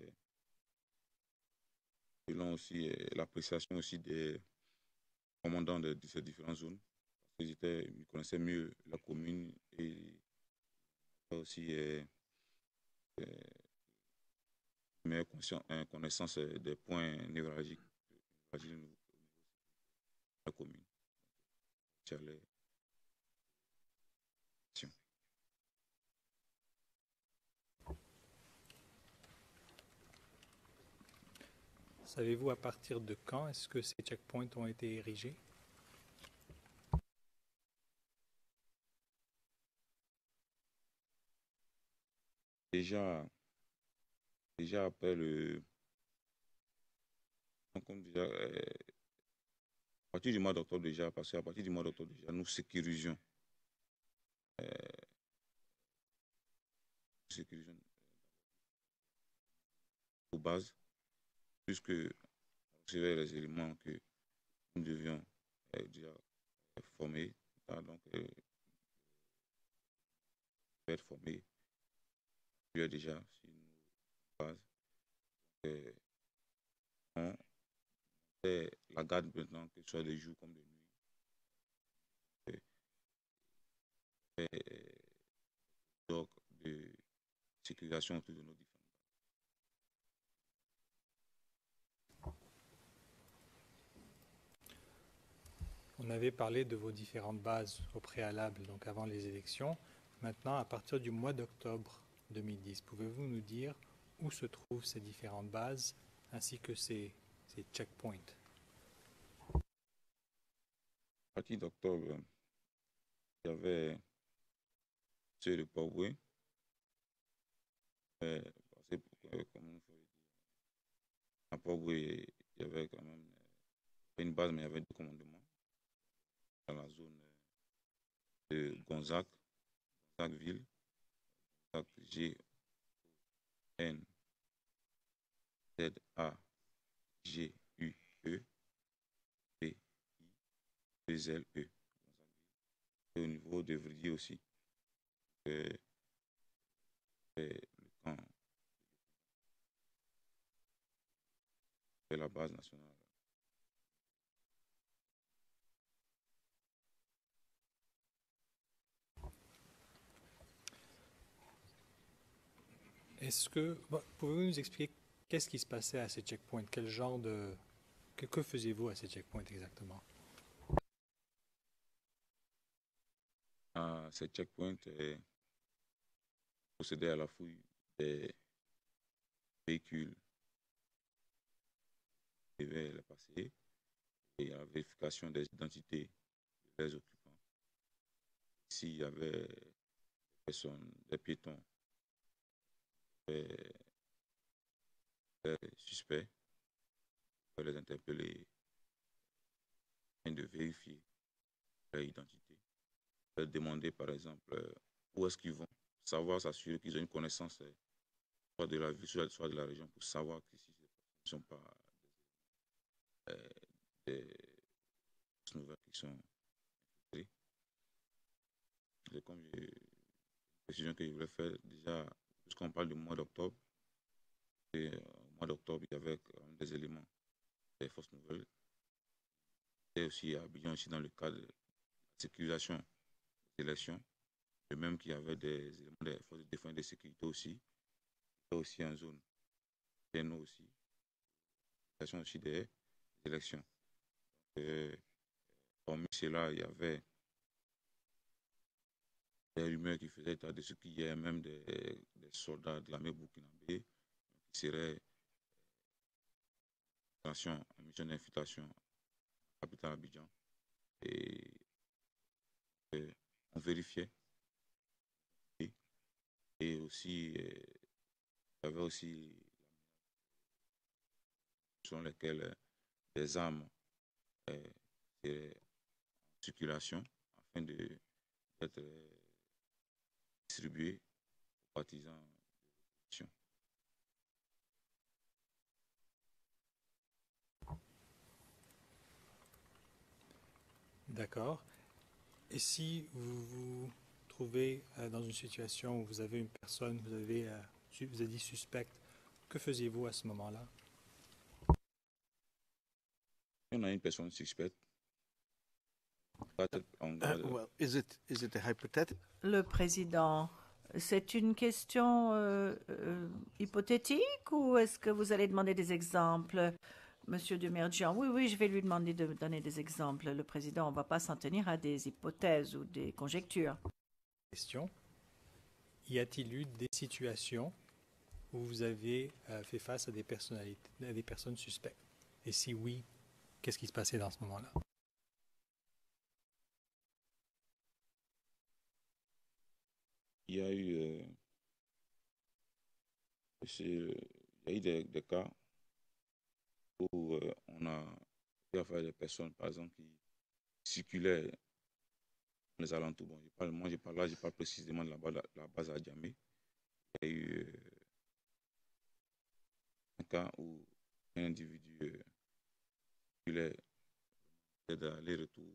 selon aussi l'appréciation aussi des commandants de ces différentes zones. Parce qu'ils connaissaient mieux la commune et aussi meilleure connaissance des points névralgiques de la commune. Savez-vous à partir de quand est-ce que ces checkpoints ont été érigés? Déjà après comme déjà, à partir du mois d'octobre déjà, parce qu'à partir du mois d'octobre déjà, nous sécurisions aux bases, puisque on recevait les éléments que nous devions déjà former, donc être formés déjà sur nos bases. On fait la garde maintenant, que ce soit de jour comme de nuit. Donc, de sécurisation autour de nos différents. On avait parlé de vos différentes bases au préalable, donc avant les élections. Maintenant, à partir du mois d'octobre 2010, pouvez-vous nous dire où se trouvent ces différentes bases ainsi que ces checkpoints? À partir d'octobre, il y avait ceux de Port-Boué. Comme à Port-Boué, il y avait quand même une base, mais il y avait deux commandements dans la zone de Gonzague-Ville, G-N-Z-A-G-U-E, P-I-2-L-E. Et au niveau de Vridier aussi, le camp de la base nationale. Pouvez-vous nous expliquer qu'est-ce qui se passait à ces checkpoints? Quel genre de... Que faisiez-vous à ces checkpoints exactement? ces checkpoints procédaient à la fouille des véhicules qui devaient les passer et à la vérification des identités des occupants. S'il y avait des personnes, des piétons, des suspects, on peut les interpeller afin de vérifier leur identité. On peut demander par exemple où est-ce qu'ils vont, savoir, s'assurer qu'ils ont une connaissance soit de la ville, soit de la région, pour savoir que si ce ne sont pas des nouvelles qui sont créées. C'est comme une précision que je voulais faire déjà, puisqu'on parle du mois d'octobre, et au mois d'octobre, il y avait des éléments des fausses nouvelles. Et aussi à Abidjan, aussi dans le cadre de la sécurisation des élections, de même qu'il y avait des éléments des forces de défense et de sécurité aussi, et aussi en zone TNO aussi, aussi des élections. Parmi cela, il y avait des rumeurs qui faisaient état de ce qu'il y ait même des soldats de l'armée burkinabé qui seraient en mission d'infiltration à la capitale Abidjan. Et on vérifiait. Et aussi, il y avait aussi sur lesquelles des armes étaient en circulation afin d'être distribuées aux partisans de l'opposition. D'accord. Et si vous vous trouvez dans une situation où vous avez une personne, vous avez dit suspecte, que faisiez-vous à ce moment-là? On a une personne suspecte. Well, is it a hypothetical? Le président, c'est une question hypothétique ou est-ce que vous allez demander des exemples, Monsieur Demerjian? Oui, je vais lui demander de donner des exemples. Le président, on ne va pas s'en tenir à des hypothèses ou des conjectures. Question. Y a-t-il eu des situations où vous avez fait face à des personnalités, à des personnes suspectes? Et si oui, qu'est-ce qui se passait dans ce moment-là? Il y a eu, des cas où on a fait affaire à des personnes, par exemple, qui circulaient dans les alentours. Bon, je parle précisément de la base à Djamé. Il y a eu un cas où un individu circulait d'aller-retour.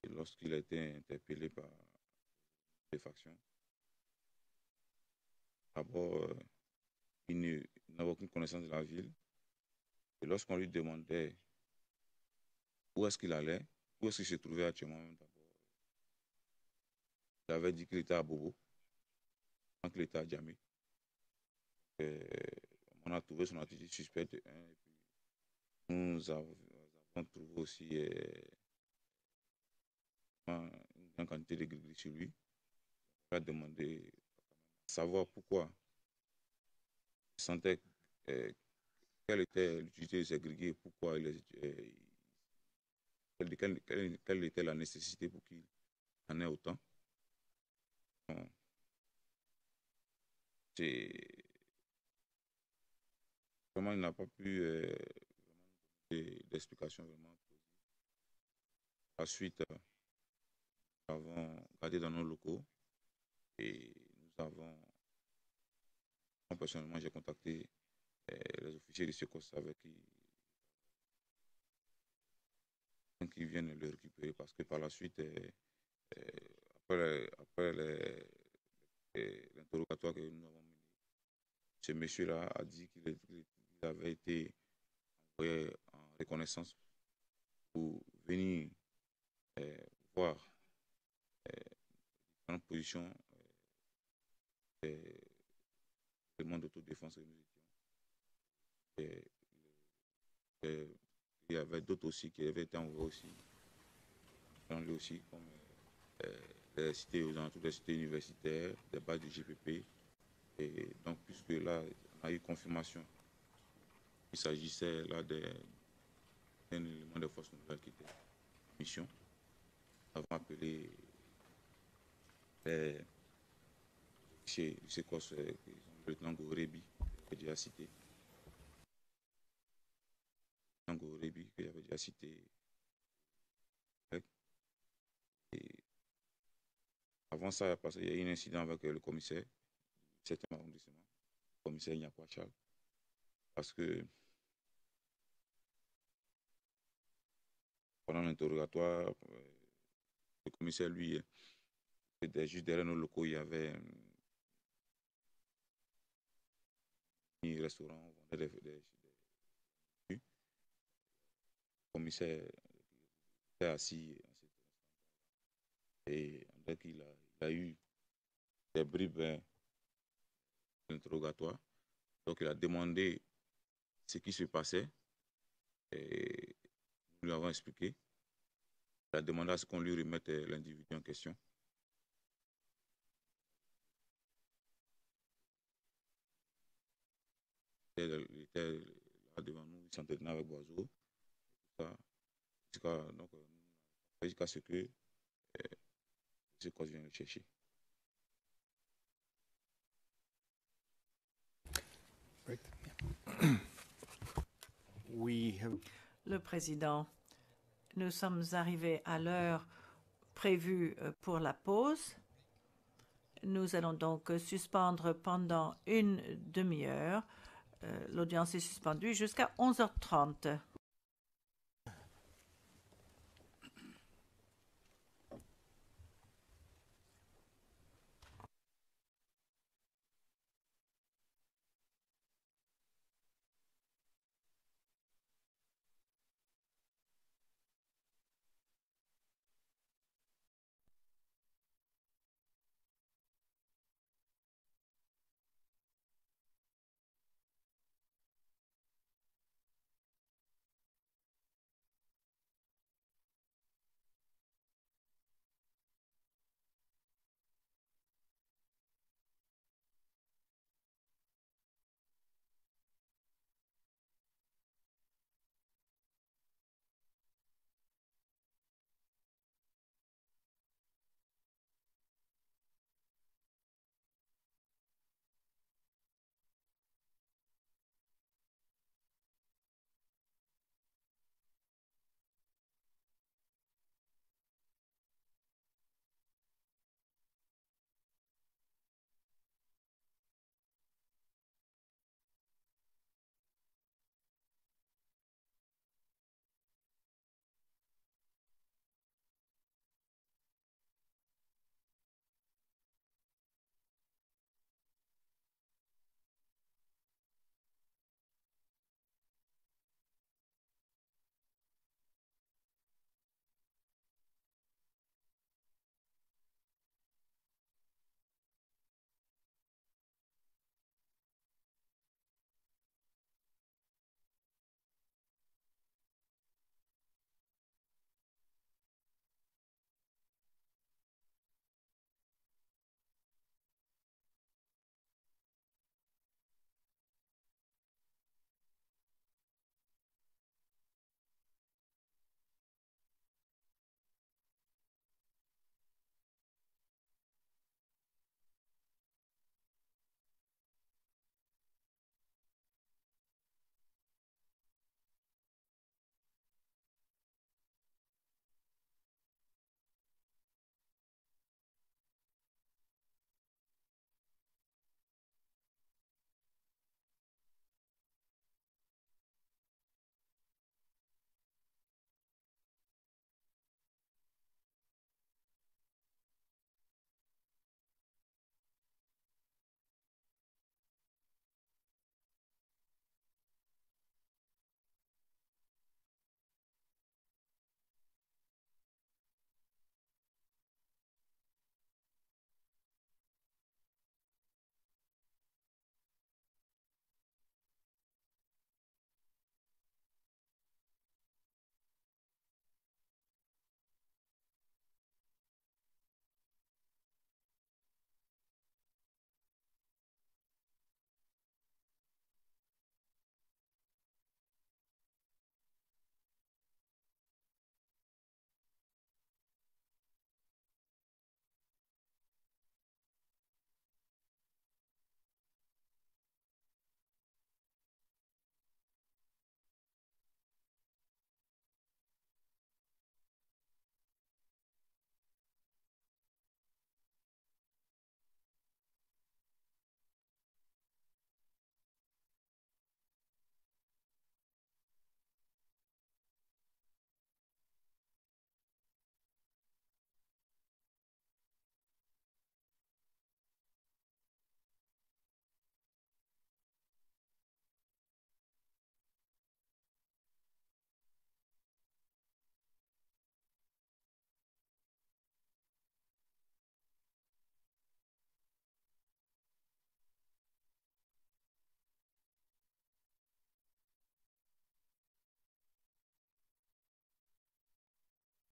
Et lorsqu'il a été interpellé par les factions, d'abord, il n'avait aucune connaissance de la ville. Et lorsqu'on lui demandait où est-ce qu'il allait, où est-ce qu'il se trouvait actuellement, d'abord, il avait dit qu'il était à Bobo, tant qu'il était à Djamé. On a trouvé son attitude suspecte. Et puis nous avons trouvé aussi une quantité de gris sur lui. On a demandé de savoir pourquoi il sentait quelle était l'utilité de ces gris, pourquoi quelle était la nécessité pour qu'il en ait autant. Bon, vraiment, il n'a pas pu d'explication vraiment. La suite, nous avons gardé dans nos locaux et moi personnellement, j'ai contacté les officiers de secours avec qui viennent le récupérer parce que par la suite, après l'interrogatoire que nous avons mené, ce monsieur-là a dit qu'il avait été envoyé en reconnaissance pour venir voir dans position des demandes d'autodéfense que nous étions. Il y avait d'autres aussi qui avaient été envoyés aussi, dans lui aussi, comme les cités aux alentours des cités universitaires, des bases de GPP. Et donc, puisque là, on a eu confirmation qu'il s'agissait là d'un élément de force nouvelle qui était en mission, nous avons appelé les officiers du SECOS, le lieutenant Gorebi, que j'ai déjà cité. Le lieutenant Gorebi, que j'avais déjà cité. Et avant ça, parce qu'il y a eu un incident avec le commissaire du 7e arrondissement, le commissaire Nyakwa Charles, parce que pendant l'interrogatoire, le commissaire, lui, juste derrière nos locaux, il y avait un restaurant, on vendait des le commissaire était assis et donc il a eu des bribes d'interrogatoire. Donc il a demandé ce qui se passait et nous lui avons expliqué. Il a demandé à ce qu'on lui remette l'individu en question. Il était là devant nous, il s'entretenait avec Boiseau. Donc, jusqu'à ce que ce qu'on vient le chercher. Le président, nous sommes arrivés à l'heure prévue pour la pause. Nous allons donc suspendre pendant une demi-heure. L'audience est suspendue jusqu'à 11h30.